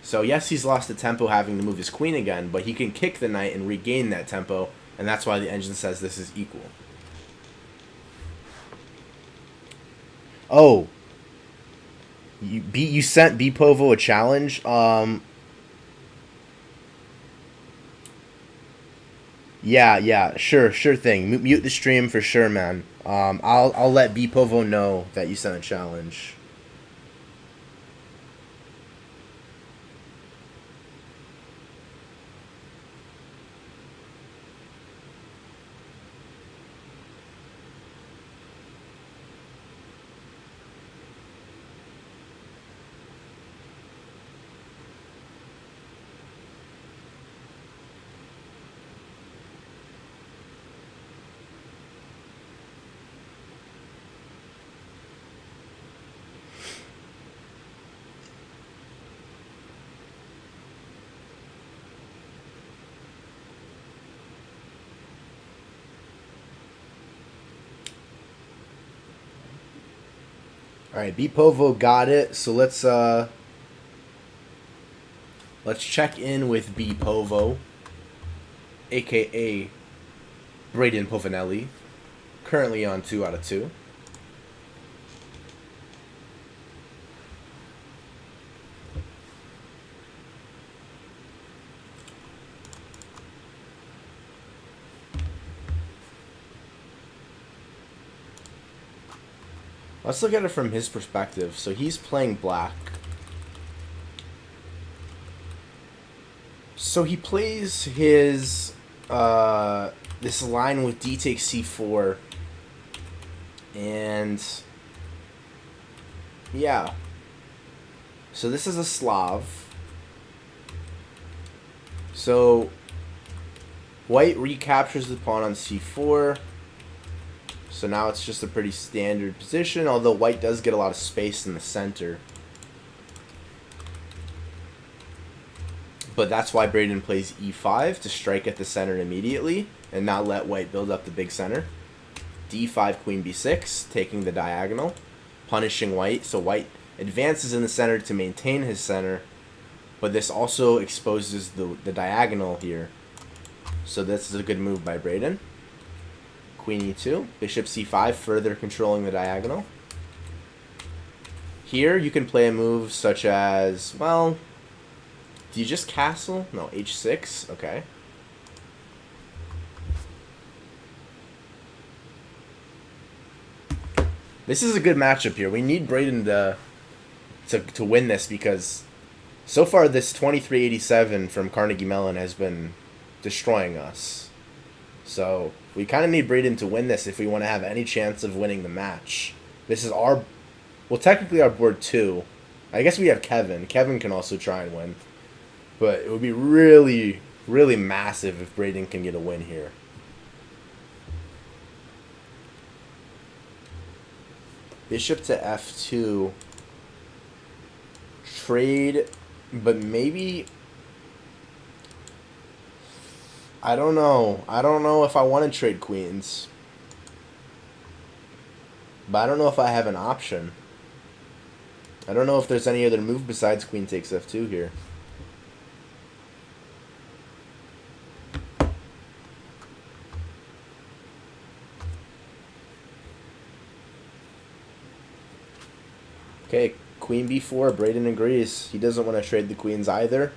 So yes, he's lost the tempo having to move his queen again, but he can kick the knight and regain that tempo, and that's why the engine says this is equal. Oh, you sent Bpovo a challenge. Yeah, sure thing. Mute the stream for sure, man. I'll let Bpovo know that you sent a challenge. All right, Bpovo got it. So let's check in with Bpovo, aka Braden Povinelli, currently on 2 out of 2. Let's look at it from his perspective. So he's playing black. So he plays his this line with d takes c4, and yeah. So this is a Slav. So white recaptures the pawn on c4. So now it's just a pretty standard position, although white does get a lot of space in the center. But that's why Braden plays e5 to strike at the center immediately and not let white build up the big center. d5, queen b6, taking the diagonal, punishing white. So white advances in the center to maintain his center, but this also exposes the diagonal here. So this is a good move by Braden. Queen e2, bishop c5, further controlling the diagonal. Here you can play a move such as, well, do you just castle? No, h6, okay. This is a good matchup here. We need Braden to win this because so far this 2387 from Carnegie Mellon has been destroying us. So we kind of need Braden to win this if we want to have any chance of winning the match. This is our, well, technically our board 2. I guess we have Kevin. Kevin can also try and win. But it would be really, really massive if Braden can get a win here. Bishop to f2. Trade, but maybe... I don't know. I don't know if I want to trade queens. But I don't know if I have an option. I don't know if there's any other move besides queen takes f2 here. Okay, queen b4, Braden agrees. He doesn't want to trade the queens either.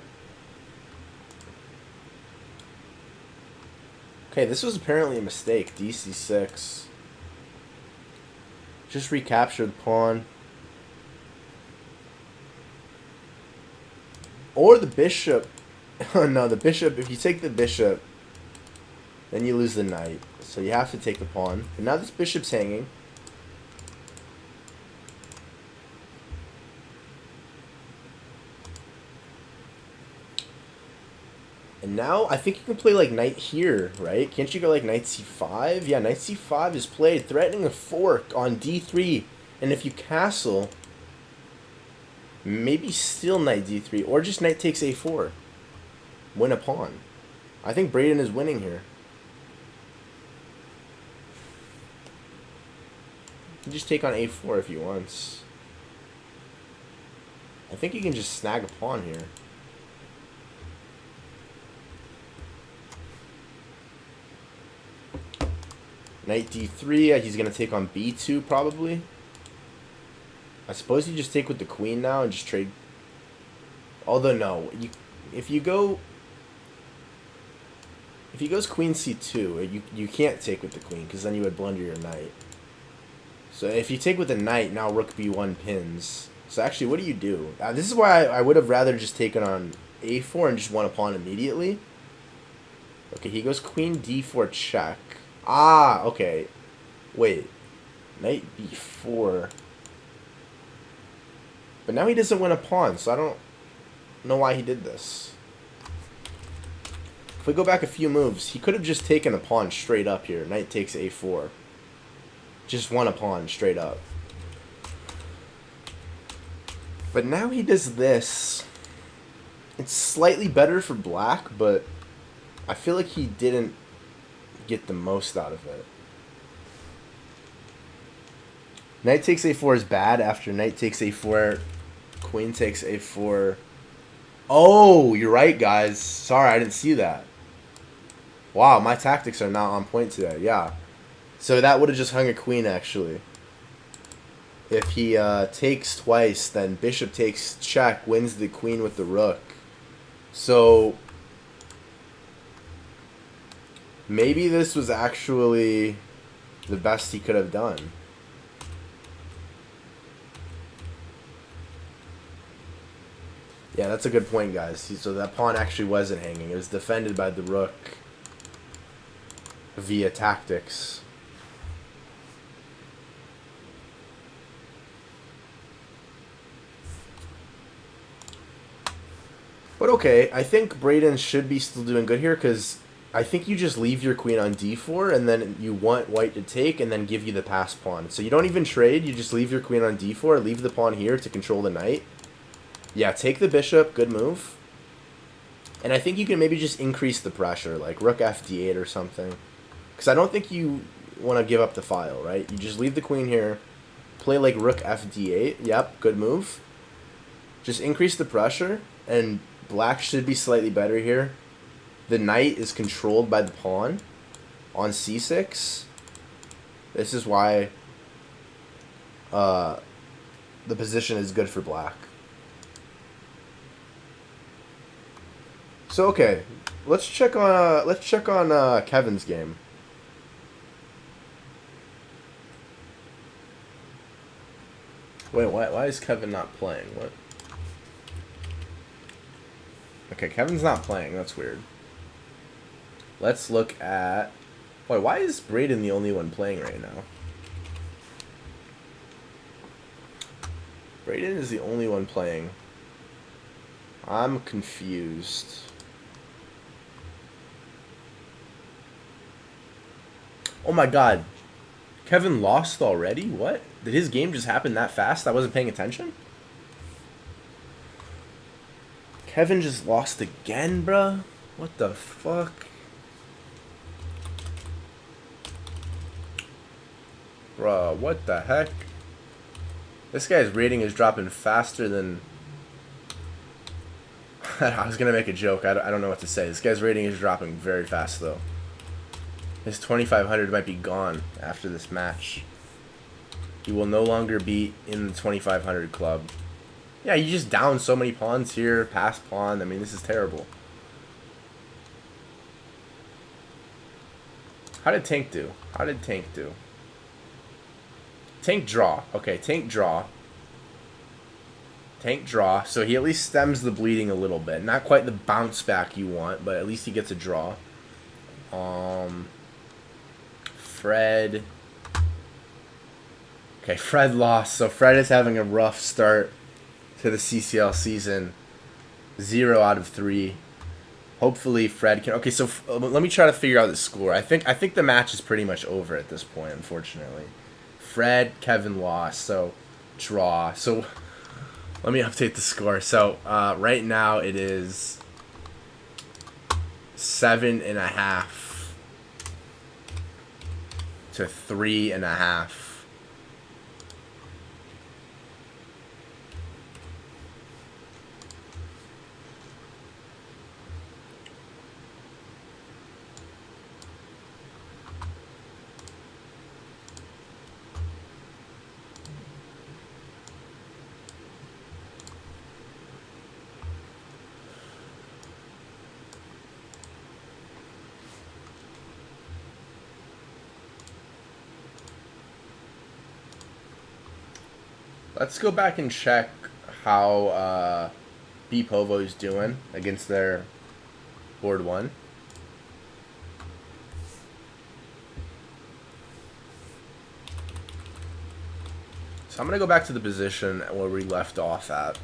Okay, this was apparently a mistake. dc6. Just recapture the pawn. Or the bishop. Oh no, the bishop, if you take the bishop, then you lose the knight. So you have to take the pawn. And now this bishop's hanging. And now I think you can play like knight here, right? Can't you go like knight c5? Yeah, knight c5 is played, threatening a fork on d3. And if you castle, maybe still knight d3, or just knight takes a4. Win a pawn. I think Braden is winning here. You can just take on a4 if he wants. I think you can just snag a pawn here. Knight d3, he's going to take on b2 probably. I suppose you just take with the queen now and just trade. Although no, if he goes queen c2, you can't take with the queen because then you would blunder your knight. So if you take with the knight, now rook b1 pins. So actually, what do you do? This is why I would have rather just taken on a4 and just won a pawn immediately. Okay, he goes queen d4 check. Ah, okay. Wait. Knight b4. But now he doesn't win a pawn, so I don't know why he did this. If we go back a few moves, he could have just taken a pawn straight up here. Knight takes a4. Just won a pawn straight up. But now he does this. It's slightly better for black, but I feel like he didn't get the most out of it. Knight takes a4 is bad. After knight takes a4, queen takes a4. Oh, you're right, guys. Sorry, I didn't see that. Wow, my tactics are not on point today. Yeah. So that would have just hung a queen, actually. If he takes twice, then bishop takes check, wins the queen with the rook. So maybe this was actually the best he could have done. Yeah, that's a good point, guys. So that pawn actually wasn't hanging. It was defended by the rook via tactics. But okay, I think Braden should be still doing good here because I think you just leave your queen on d4 and then you want white to take and then give you the pass pawn. So you don't even trade, you just leave your queen on d4, leave the pawn here to control the knight. Yeah, take the bishop, good move. And I think you can maybe just increase the pressure, like rook fd8 or something. Because I don't think you want to give up the file, right? You just leave the queen here, play like rook fd8. Yep, good move. Just increase the pressure, and black should be slightly better here. The knight is controlled by the pawn on c6. This is why the position is good for black. So okay, let's check on Kevin's game. Wait, why is Kevin not playing? What? Okay, Kevin's not playing. That's weird. Let's look at... Wait, why is Braden the only one playing right now? Braden is the only one playing. I'm confused. Oh my god. Kevin lost already? What? Did his game just happen that fast? I wasn't paying attention? Kevin just lost again, bruh? What the fuck? Bruh, what the heck? This guy's rating is dropping faster than... I was going to make a joke. I don't know what to say. This guy's rating is dropping very fast, though. His 2,500 might be gone after this match. He will no longer be in the 2,500 club. Yeah, you just down so many pawns here. Pass pawn. I mean, this is terrible. How did Tank do? How did Tank do? Tank draw. Okay, Tank draw. Tank draw. So he at least stems the bleeding a little bit. Not quite the bounce back you want, but at least he gets a draw. Fred. Okay, Fred lost. So Fred is having a rough start to the CCL season. 0 out of 3. Hopefully Fred can... Okay, so let me try to figure out the score. I think the match is pretty much over at this point, unfortunately. Fred, Kevin lost, so draw. So let me update the score. So right now it is 7.5 to 3.5. Let's go back and check how B Povo is doing against their board 1. So I'm going to go back to the position where we left off at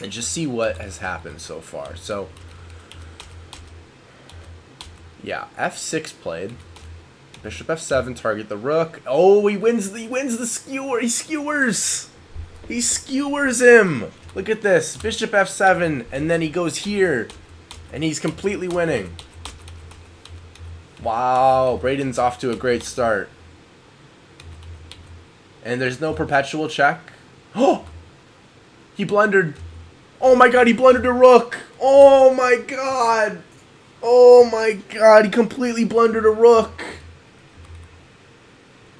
and just see what has happened so far. So, yeah, F6 played. Bishop F7, target the rook. Oh, he wins the skewer. He skewers. He skewers him. Look at this. Bishop F7, and then he goes here, and he's completely winning. Wow, Braden's off to a great start. And there's no perpetual check. Oh, he blundered. Oh my god, he blundered a rook. Oh my god. Oh my god, he completely blundered a rook.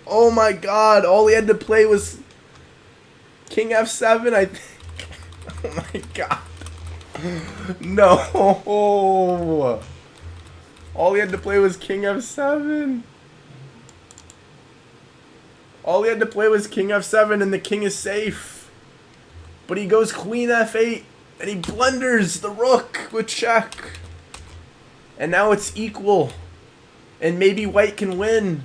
Oh my god, all he had to play was King F7, I think. Oh my god. No. All he had to play was King F7. All he had to play was King F7 and the king is safe. But he goes Queen F8 and he blunders the rook with check. And now it's equal. And maybe white can win.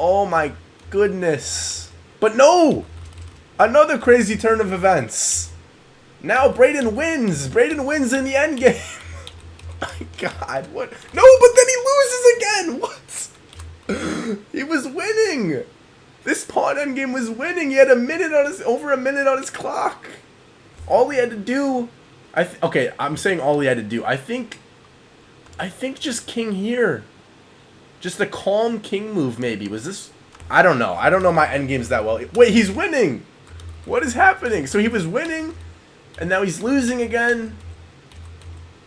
Oh my goodness. But no! Another crazy turn of events. Now Braden wins. Braden wins in the endgame. My god, what? No, but then he loses again. What? He was winning. This pawn endgame was winning. He had over a minute on his clock. All he had to do... Okay, I'm saying all he had to do. I think just king here. Just a calm king move, maybe. Was this... I don't know. I don't know my endgames that well. Wait, he's winning! What is happening? So he was winning, and now he's losing again.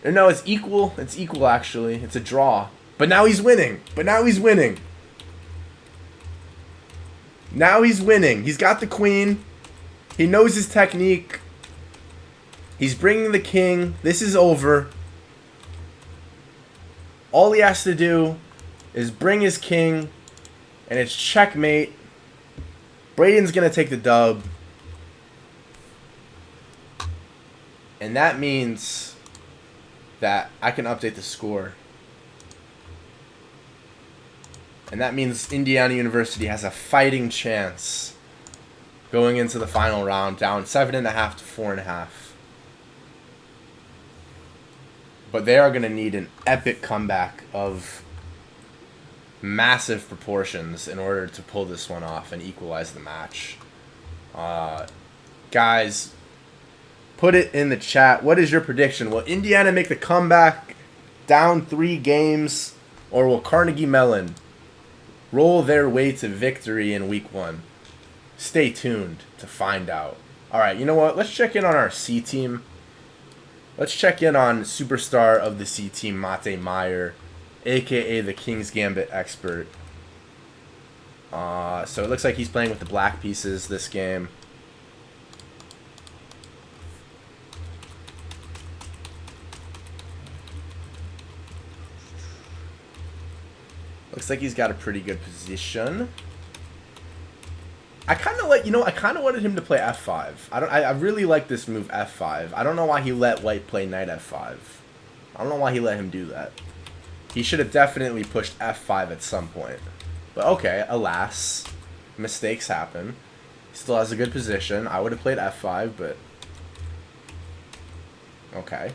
Or no, it's equal. It's equal, actually. It's a draw. But now he's winning. Now he's winning. He's got the queen. He knows his technique. He's bringing the king. This is over. All he has to do is bring his king, and it's checkmate. Braden's going to take the dub. And that means that I can update the score. And that means Indiana University has a fighting chance going into the final round, down 7.5 to 4.5. But they are going to need an epic comeback of massive proportions in order to pull this one off and equalize the match. Guys, put it in the chat. What is your prediction? Will Indiana make the comeback down 3 games, or will Carnegie Mellon roll their way to victory in week 1? Stay tuned to find out. All right, you know what? Let's check in on our C team. Let's check in on superstar of the C team, Mate Meyer, a.k.a. the King's Gambit expert. So it looks like he's playing with the black pieces this game. Looks like he's got a pretty good position. I kind of like, I kind of wanted him to play f5. I really like this move f5. I don't know why he let white play knight f5. I don't know why he let him do that. He should have definitely pushed f5 at some point. But okay, alas, mistakes happen. He still has a good position. I would have played f5, but okay.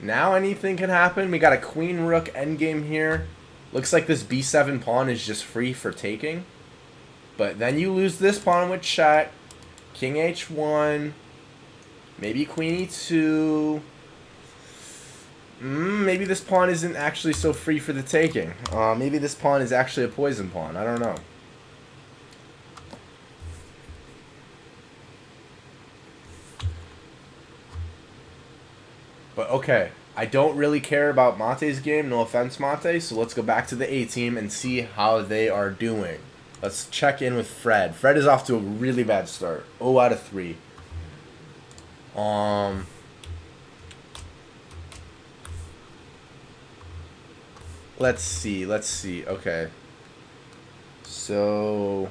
Now anything can happen. We got a queen rook endgame here. Looks like this b7 pawn is just free for taking. But then you lose this pawn with check. King h1. Maybe queen e2. Maybe this pawn isn't actually so free for the taking. Maybe this pawn is actually a poison pawn. I don't know. But okay, I don't really care about Mate's game. No offense, Mate. So let's go back to the A team and see how they are doing. Let's check in with Fred. Fred is off to a really bad start. 0 out of 3. Let's see. Okay. So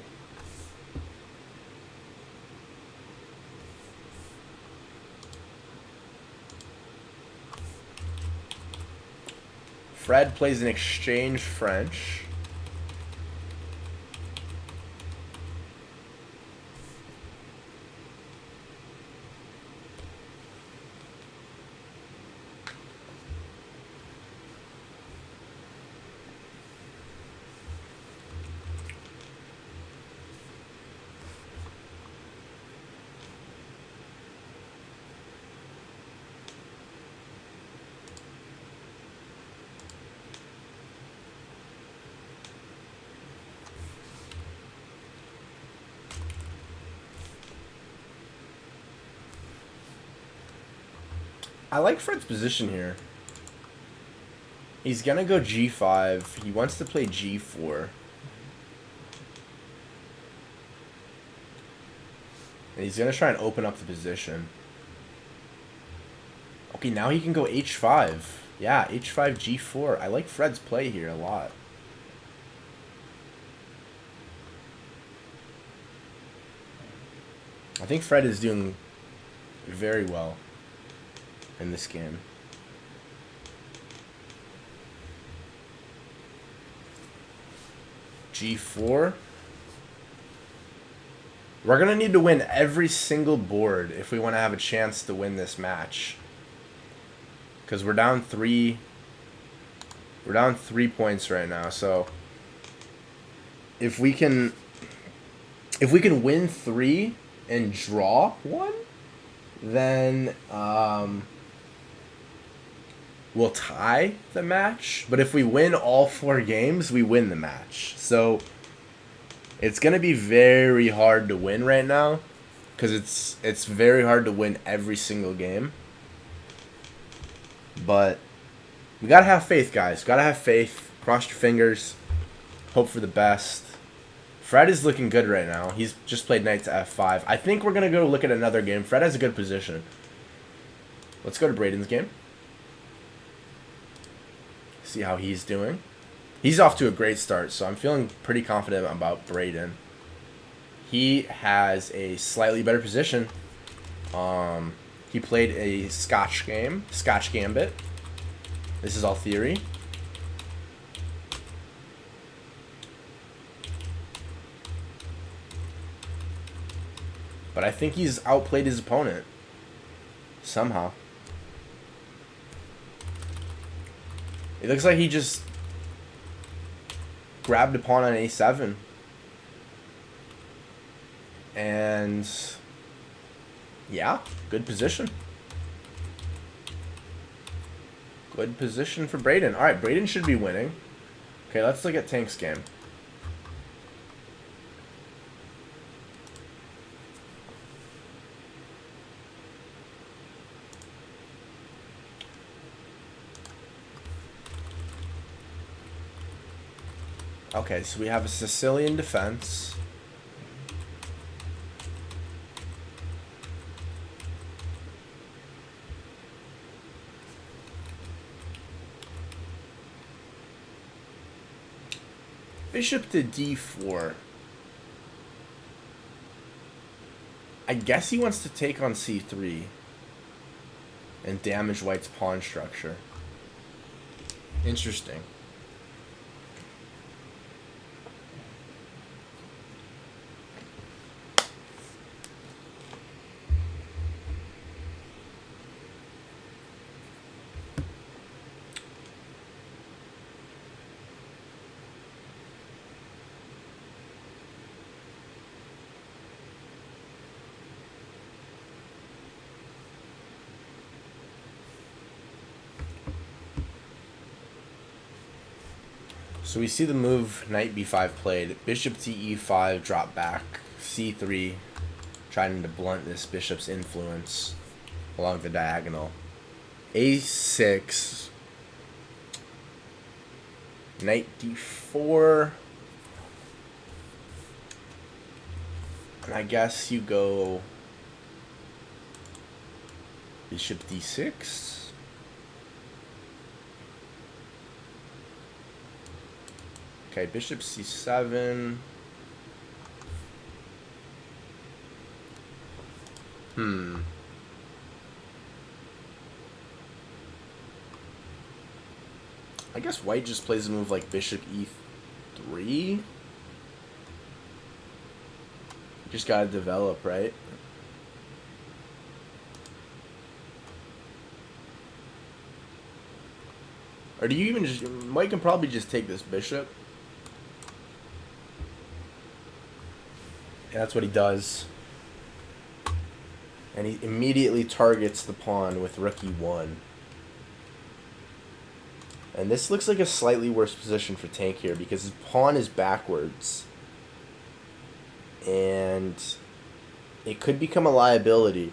Fred plays an exchange French. I like Fred's position here. He's gonna go g5. He wants to play g4. And he's gonna try and open up the position. Okay, now he can go h5. Yeah, h5, g4. I like Fred's play here a lot. I think Fred is doing very well in this game. g4. We're going to need to win every single board if we want to have a chance to win this match. Because we're down 3. We're down 3 points right now. So if we can win 3 and draw 1, then we'll tie the match. But if we win all 4 games, we win the match. So it's going to be very hard to win right now, because it's very hard to win every single game. But we got to have faith, guys. Got to have faith. Cross your fingers. Hope for the best. Fred is looking good right now. He's just played knight to f5. I think we're going to go look at another game. Fred has a good position. Let's go to Braden's game. See how he's doing. He's off to a great start, so I'm feeling pretty confident about Braden. He has a slightly better position. He played a Scotch Gambit. This is all theory. But I think he's outplayed his opponent somehow. It looks like he just grabbed a pawn on a7. And yeah, good position. Good position for Braden. All right, Braden should be winning. Okay, let's look at Tank's game. Okay, so we have a Sicilian defense. Bishop to d4. I guess he wants to take on c3 and damage white's pawn structure. Interesting. So we see the move knight b5 played, bishop to e5, drop back, c3, trying to blunt this bishop's influence along the diagonal. a6, knight d4, and I guess you go bishop d6. Okay, bishop c7. I guess white just plays a move like bishop e3. Just gotta develop, right? Or do you even just... White can probably just take this bishop. Yeah, that's what he does. And he immediately targets the pawn with rook e1. And this looks like a slightly worse position for Tank here because his pawn is backwards. And it could become a liability.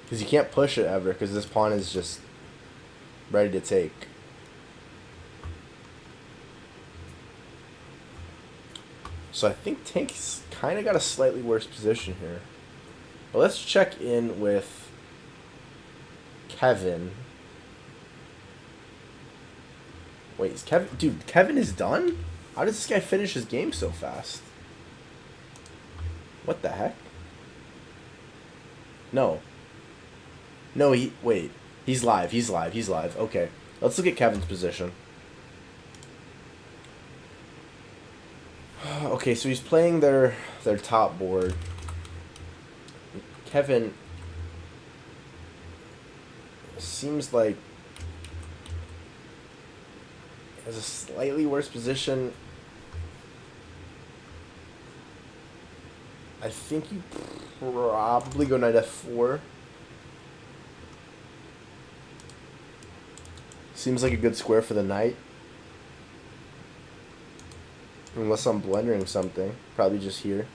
Because you can't push it ever because this pawn is just ready to take. So I think Tank's kind of got a slightly worse position here. But let's check in with Kevin. Wait, is Kevin... Dude, Kevin is done? How does this guy finish his game so fast? What the heck? No. No, wait. He's live. He's live. He's live. Okay. Let's look at Kevin's position. Okay, so he's playing their top board. Kevin seems like has a slightly worse position. I think you probably go knight f4. Seems like a good square for the knight. Unless I'm blundering something. Probably just here.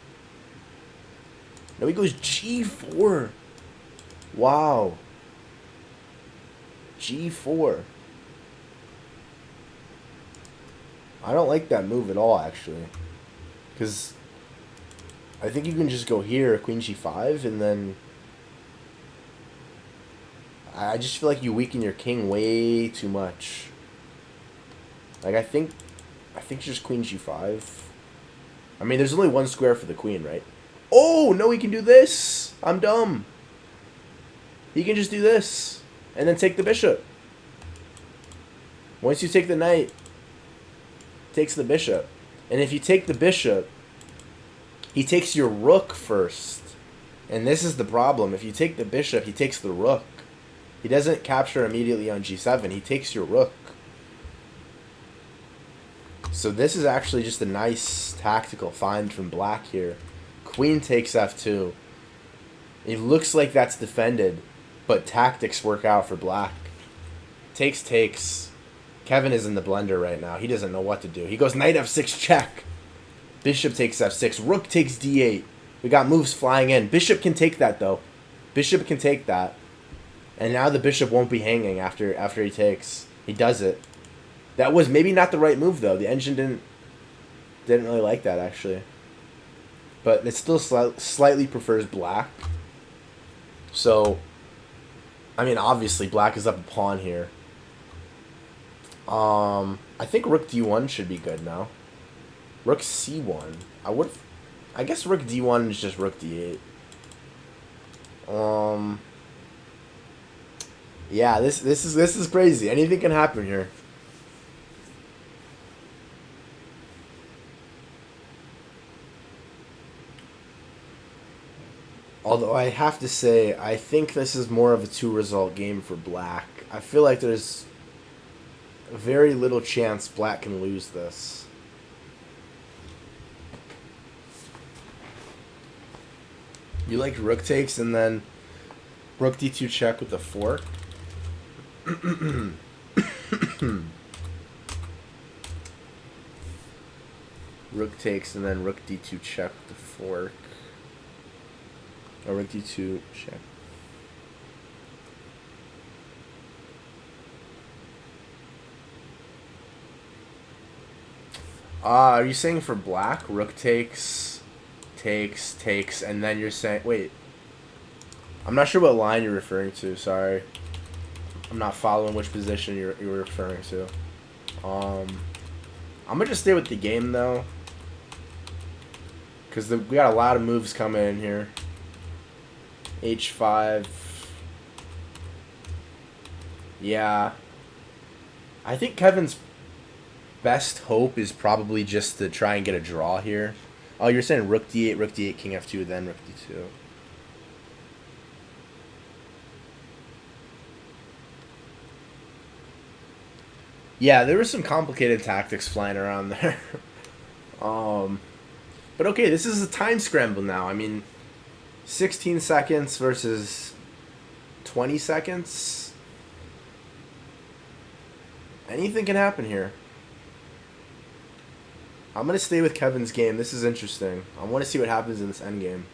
No, he goes g4. Wow. g4. I don't like that move at all, actually. Because I think you can just go here, queen g5, and then... I just feel like you weaken your king way too much. Like, I think just queen g5. I mean, there's only one square for the queen, right? Oh, no, he can do this. I'm dumb. He can just do this. And then take the bishop. Once you take the knight, takes the bishop. And if you take the bishop, he takes your rook first. And this is the problem. If you take the bishop, he takes the rook. He doesn't capture immediately on g7. He takes your rook. So this is actually just a nice tactical find from black here. Queen takes f2. It looks like that's defended. but tactics work out for black. Takes. Kevin is in the blender right now. He doesn't know what to do. He goes knight f6 check. Bishop takes f6. Rook takes d8. We got moves flying in. Bishop can take that, though. Bishop can take that. And now the bishop won't be hanging after he takes. He does it. That was maybe not the right move, though. The engine didn't really like that, actually. But it still slightly prefers black. So, I mean, obviously, black is up a pawn here. I think rook d1 should be good now. Rook c1. I guess rook d1 is just rook d8. Yeah, this is crazy. Anything can happen here. Although I have to say, I think this is more of a 2-result game for black. I feel like there's very little chance black can lose this. You like rook takes and then rook d2 check with the fork. Rook takes and then rook d2 check with the fork. Or rook d2 check. Are you saying for black, rook takes, and then you're saying... Wait. I'm not sure what line you're referring to, sorry. I'm not following which position you're referring to. I'm going to just stay with the game, though. Because we got a lot of moves coming in here. H5. Yeah. I think Kevin's best hope is probably just to try and get a draw here. Oh, you're saying rook d8, king f2, then rook d2. Yeah, there were some complicated tactics flying around there. But okay, this is a time scramble now. I mean, 16 seconds versus 20 seconds. Anything can happen here. I'm going to stay with Kevin's game. This is interesting. I want to see what happens in this endgame.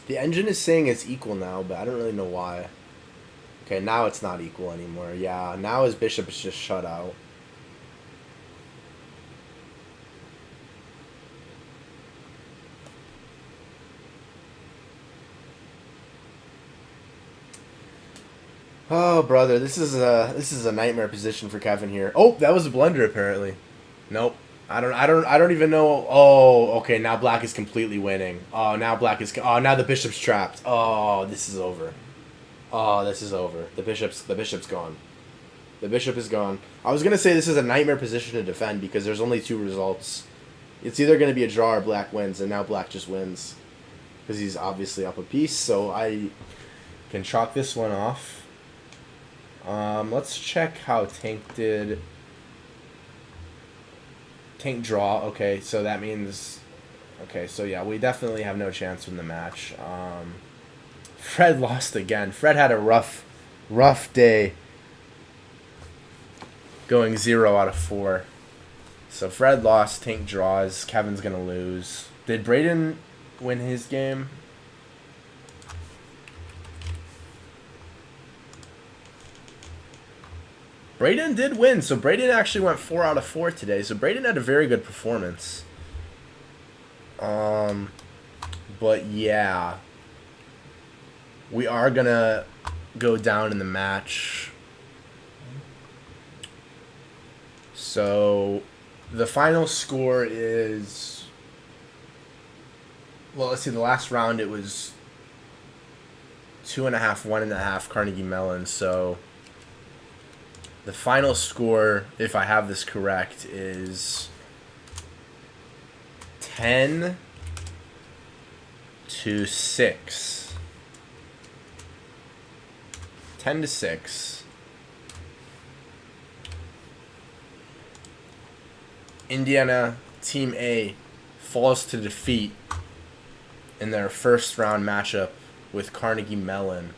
The engine is saying it's equal now, but I don't really know why. Okay, now it's not equal anymore. Yeah, now his bishop is just shut out. Oh, brother, this is a nightmare position for Kevin here. Oh, that was a blunder apparently. Nope. I don't even know. Oh, okay, now black is completely winning. Oh, now black is now the bishop's trapped. Oh, this is over. Oh, this is over. The bishop's gone. The bishop is gone. I was going to say this is a nightmare position to defend because there's only 2 results. It's either going to be a draw or black wins, and now black just wins because he's obviously up a piece, so I can chalk this one off. Let's check how Tank did. Tank draw. Okay, so that means... Okay, so yeah, we definitely have no chance in the match. Fred lost again. Fred had a rough day. Going 0 out of 4. So Fred lost, Tank draws, Kevin's going to lose. Did Braden win his game? Braden did win, so Braden actually went 4 out of 4 today. So Braden had a very good performance. But yeah. We are going to go down in the match. So the final score is... Well, let's see. The last round it was 2.5, 1.5 Carnegie Mellon. So the final score, if I have this correct, is 10 to 6. 10 to 6. Indiana Team A falls to defeat in their first round matchup with Carnegie Mellon.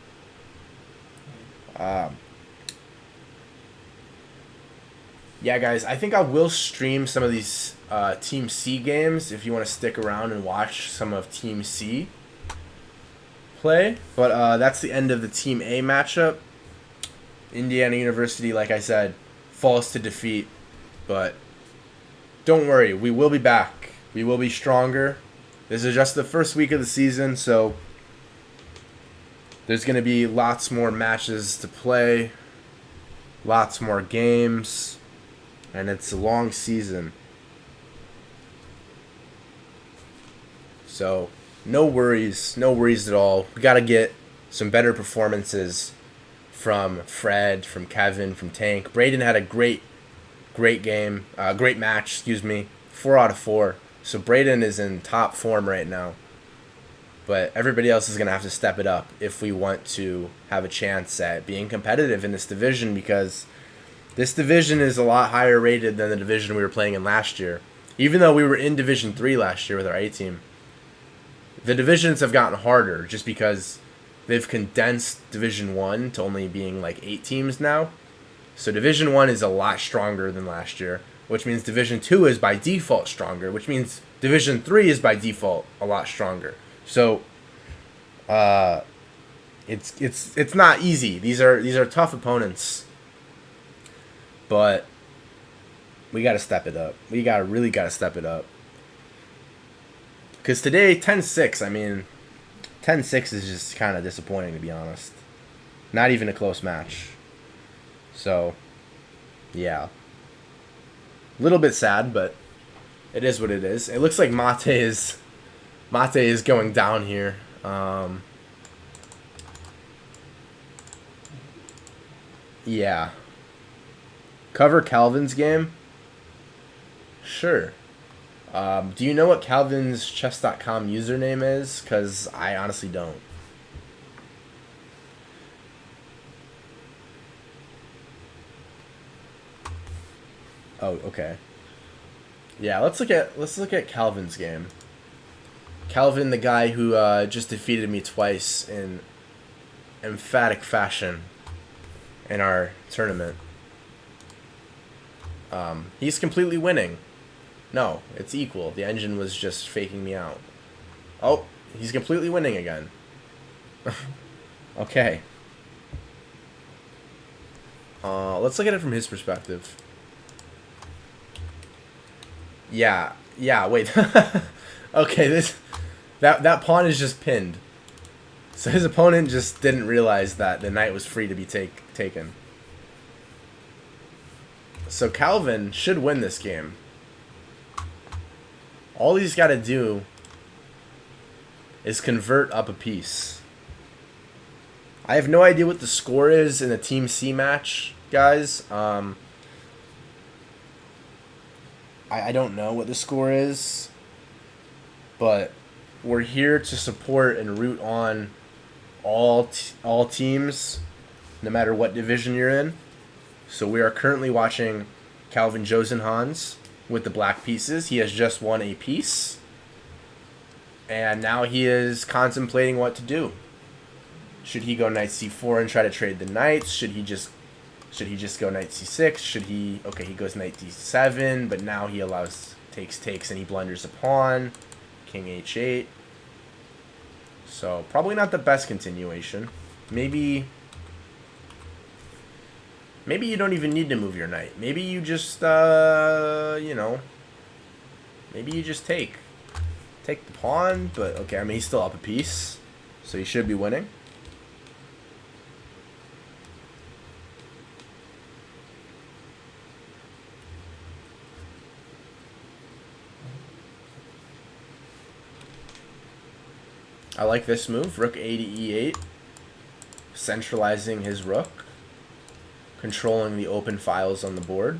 Yeah, guys, I think I will stream some of these Team C games if you want to stick around and watch some of Team C play. But that's the end of the Team A matchup. Indiana University, like I said, falls to defeat. But don't worry, we will be back. We will be stronger. This is just the first week of the season, so there's going to be lots more matches to play, lots more games. And it's a long season. So, no worries at all. We got to get some better performances from Fred, from Kevin, from Tank. Braden had a great game, great match, 4 out of 4. So Braden is in top form right now. But everybody else is going to have to step it up if we want to have a chance at being competitive in this division, because this division is a lot higher rated than the division we were playing in last year. Even though we were in Division 3 last year with our A team, the divisions have gotten harder just because they've condensed Division 1 to only being like 8 teams now. So Division 1 is a lot stronger than last year, which means Division 2 is by default stronger, which means Division 3 is by default a lot stronger. So it's not easy. These are tough opponents. But we got to step it up. We really got to step it up. Because today, 10-6, 10-6 is just kind of disappointing, to be honest. Not even a close match. So, yeah. A little bit sad, but it is what it is. It looks like Mate is going down here. Yeah. Cover Calvin's game? Sure. Do you know what Calvin's chess.com username is? Because I honestly don't. Oh, okay. Yeah, let's look at Calvin's game. Calvin, the guy who just defeated me twice in emphatic fashion in our tournament. He's completely winning. No, it's equal. The engine was just faking me out. Oh, he's completely winning again. Okay. Let's look at it from his perspective. Yeah, wait. Okay, that pawn is just pinned. So his opponent just didn't realize that the knight was free to be taken. So Calvin should win this game. All he's got to do is convert up a piece. I have no idea what the score is in the Team C match, guys. I don't know what the score is, but we're here to support and root on all teams, no matter what division you're in. So we are currently watching Calvin Josenhans with the black pieces. He has just won a piece, and now he is contemplating what to do. Should he go knight c4 and try to trade the knights? Should he just go knight c6? Okay, he goes knight d7, but now he allows takes and he blunders a pawn. King h8. So probably not the best continuation. Maybe you don't even need to move your knight. Maybe you just maybe you just take the pawn, but okay, he's still up a piece, so he should be winning. I like this move, rook a to e8, centralizing his rook, controlling the open files on the board.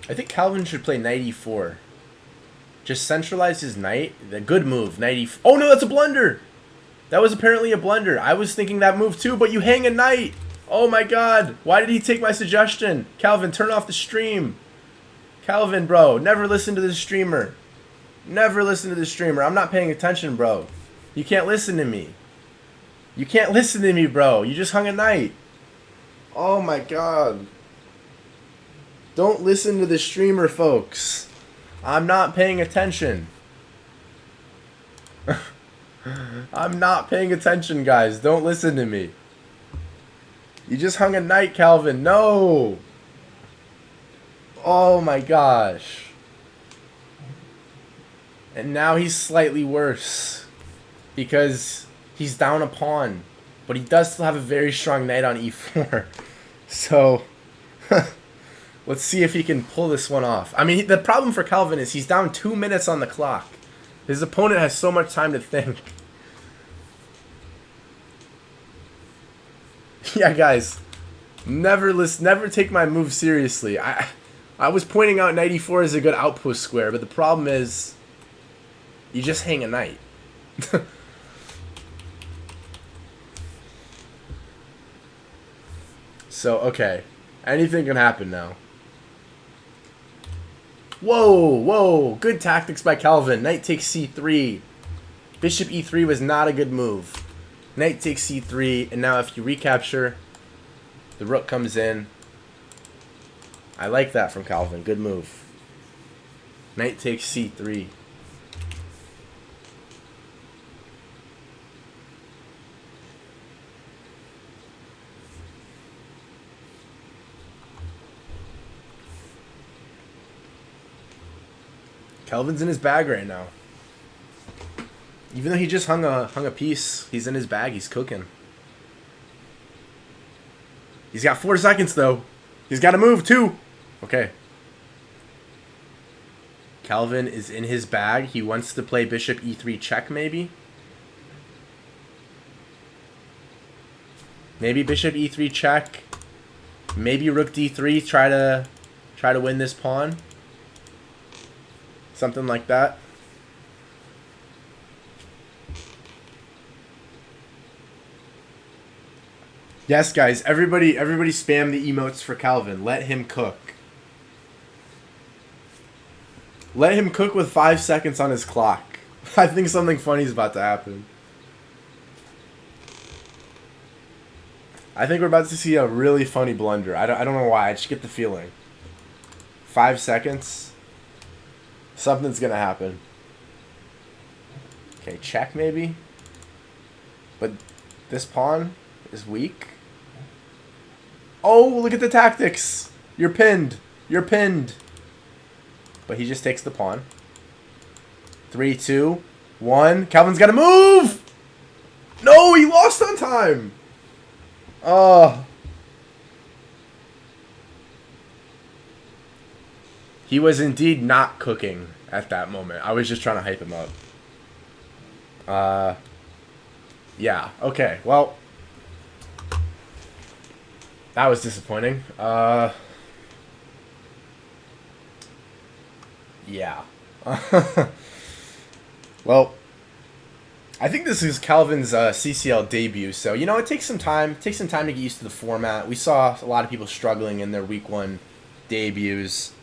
I think Calvin should play knight e4. Just centralize his knight. The good move, knight e4. Oh no, that's a blunder! That was apparently a blunder. I was thinking that move too, but you hang a knight! Oh my god! Why did he take my suggestion? Calvin, turn off the stream. Calvin, bro, never listen to the streamer. Never listen to the streamer. I'm not paying attention, bro. You can't listen to me. You can't listen to me, bro. You just hung a knight. Oh my god. Don't listen to the streamer, folks. I'm not paying attention. I'm not paying attention, guys. Don't listen to me. You just hung a knight, Calvin. No. Oh my gosh. And now he's slightly worse. Because he's down a pawn. But he does still have a very strong knight on e4. So, let's see if he can pull this one off. I mean, the problem for Calvin is he's down 2 minutes on the clock. His opponent has so much time to think. Yeah, guys. Never take my move seriously. I was pointing out knight e4 is a good outpost square, but the problem is you just hang a knight. So, okay. Anything can happen now. Whoa. Good tactics by Calvin. Knight takes c3. Bishop e3 was not a good move. Knight takes c3, and now if you recapture, the rook comes in. I like that from Calvin. Good move. Knight takes c3. Calvin's in his bag right now. Even though he just hung a piece, he's in his bag. He's cooking. He's got 4 seconds though. He's got to move too. Okay. Calvin is in his bag. He wants to play bishop e3 check maybe. Maybe bishop e3 check. Maybe rook d3 try to win this pawn. Something like that. Yes, guys, everybody spam the emotes for Calvin. Let him cook. Let him cook with 5 seconds on his clock. I think something funny is about to happen. I think we're about to see a really funny blunder. I don't know why. I just get the feeling. 5 seconds. Something's gonna happen. Okay, check maybe. But this pawn is weak. Oh, look at the tactics. You're pinned. You're pinned. But he just takes the pawn. 3, 2, 1. Calvin's got to move. No, he lost on time. Oh. He was indeed not cooking at that moment. I was just trying to hype him up. Yeah. Okay. Well, that was disappointing. Yeah. Well, I think this is Calvin's CCL debut, so you know it takes some time. It takes some time to get used to the format. We saw a lot of people struggling in their week 1 debuts.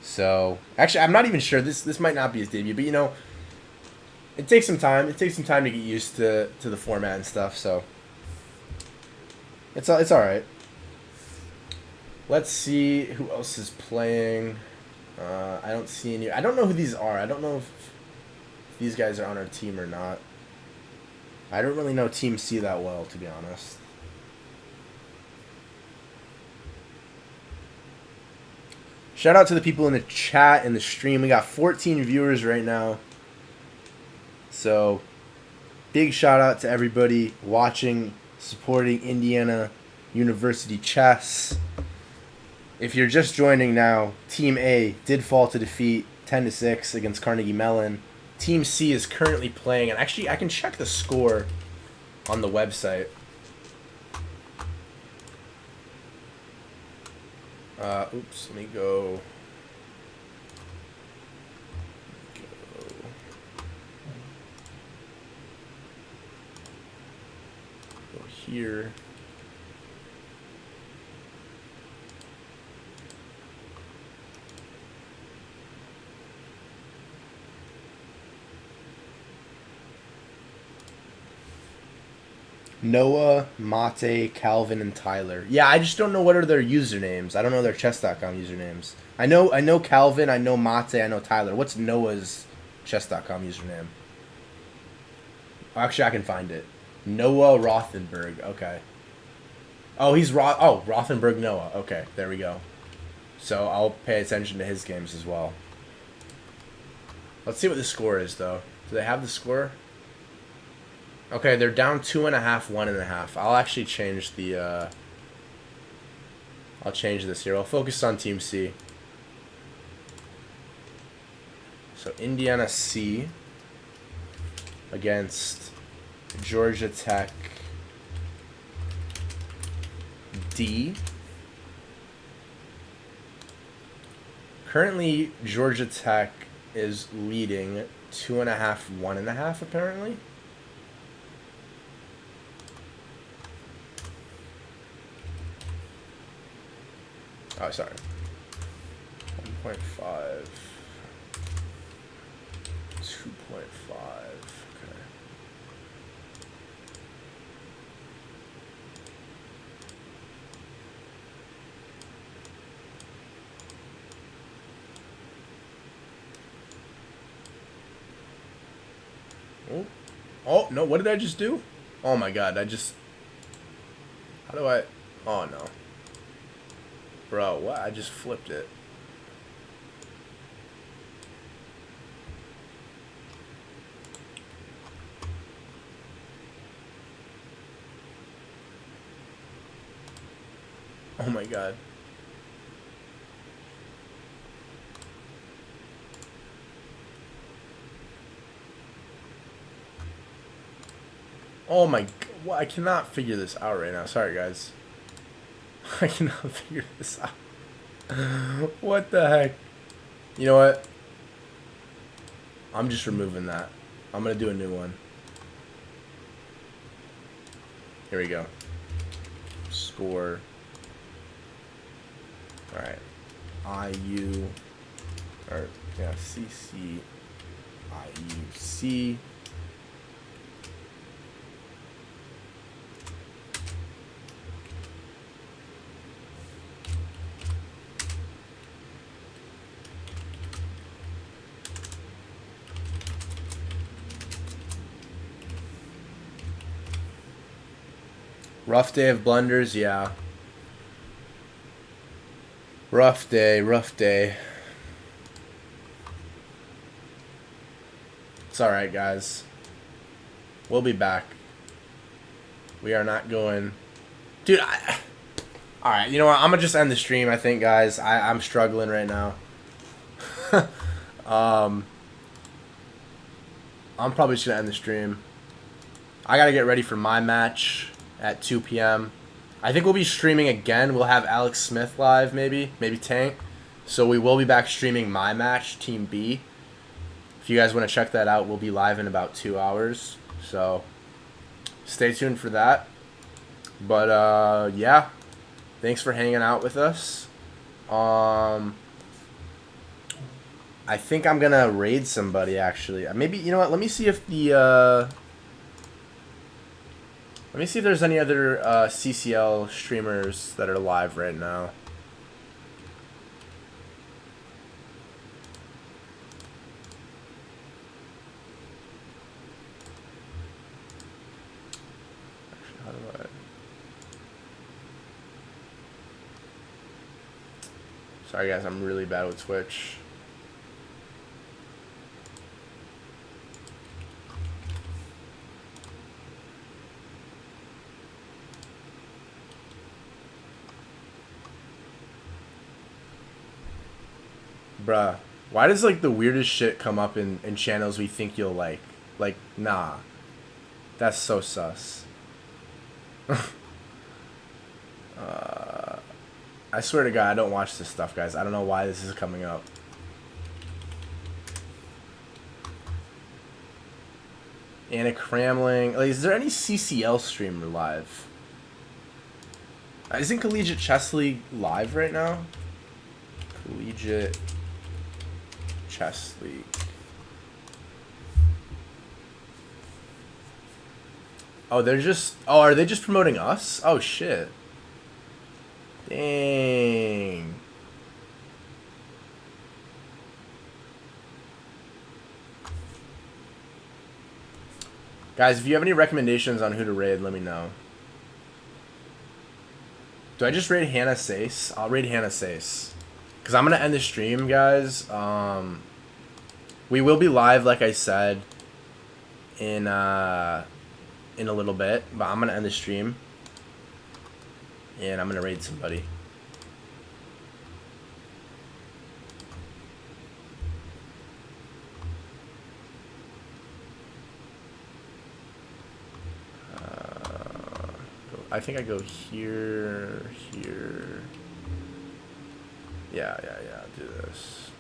So actually, I'm not even sure this might not be his debut, but you know, it takes some time. It takes some time to get used to the format and stuff. So it's all right. Let's see who else is playing. I don't see any. I don't know who these are. I don't know if these guys are on our team or not. I don't really know Team C that well, to be honest. Shout out to the people in the chat and the stream. We got 14 viewers right now. So, big shout out to everybody watching, supporting Indiana University chess. If you're just joining now, Team A did fall to defeat 10-6 against Carnegie Mellon. Team C is currently playing, and actually I can check the score on the website. Oops, let me go. here. Noah, Mate, Calvin, and Tyler. Yeah, I just don't know what are their usernames. I don't know their chess.com usernames. I know Calvin, I know Mate, I know Tyler. What's Noah's chess.com username? Actually, I can find it. Noah Rothenberg. Okay. Oh, he's Rothenberg Noah. Okay, there we go. So I'll pay attention to his games as well. Let's see what the score is, though. Do they have the score? Okay, they're down 2.5, 1.5. I'll actually change the, I'll change this here. I'll focus on Team C. So Indiana C against Georgia Tech D. Currently, Georgia Tech is leading 2.5, 1.5, apparently. Oh, sorry. 1.5. 2.5. Okay. Oh. Oh, no. What did I just do? Oh, my God. How do I... Oh, no. Bro, what? I just flipped it. Oh my god. Oh my... Well, I cannot figure this out right now. Sorry, guys. I cannot figure this out. What the heck? You know what? I'm just removing that. I'm going to do a new one. Here we go. Score. Alright. IU. Or, yeah, CC. IUC. Rough day of blunders, yeah. Rough day, rough day. It's alright, guys. We'll be back. We are not going... Dude, alright, you know what? I'm going to just end the stream, I think, guys. I'm struggling right now. I'm probably just going to end the stream. I got to get ready for my match at 2 p.m. I think we'll be streaming again. We'll have Alex Smith live, maybe Tank. So we will be back streaming my match, Team B. If you guys want to check that out, we'll be live in about 2 hours. So stay tuned for that. But yeah, thanks for hanging out with us. I think I'm gonna raid somebody actually. Maybe, you know what? Let me see if the let me see if there's any other CCL streamers that are live right now. Actually, how do I... Sorry guys, I'm really bad with Twitch. Bruh, why does, like, the weirdest shit come up in channels we think you'll like? Like, nah. That's so sus. I swear to God, I don't watch this stuff, guys. I don't know why this is coming up. Anna Cramling. Like, is there any CCL streamer live? Isn't Collegiate Chess League live right now? Collegiate Chess League. Oh, they're just... Oh, are they just promoting us? Oh, shit. Dang. Guys, if you have any recommendations on who to raid, let me know. Do I just raid Hannah Sace? I'll raid Hannah Sace. Because I'm going to end the stream, guys. We will be live, like I said, in a little bit. But I'm going to end the stream. And I'm going to raid somebody. I think I go here, here. Yeah, do this.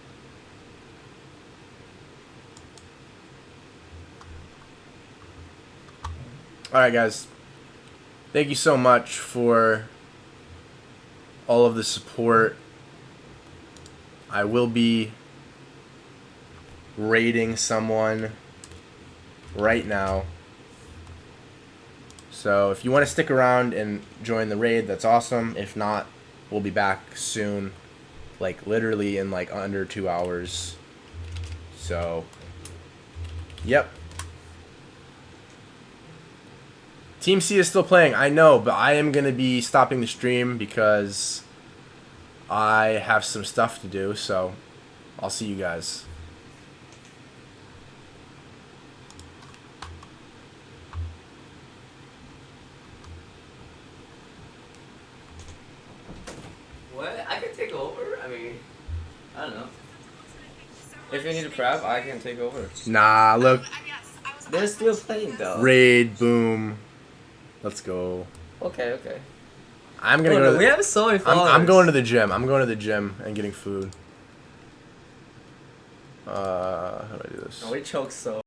Alright, guys. Thank you so much for all of the support. I will be raiding someone right now. So if you want to stick around and join the raid, that's awesome. If not, we'll be back soon. Like literally in like under 2 hours. So, yep. Team C is still playing, I know, but I am going to be stopping the stream because I have some stuff to do. So, I'll see you guys. What? I can take over? I mean, I don't know. If you need a prep, I can take over. Nah, look. They're still playing though. Raid, boom. Let's go. Okay. I'm gonna go to we have so many followers. I'm going to the gym. I'm going to the gym and getting food. How do I do this? Oh, we choke so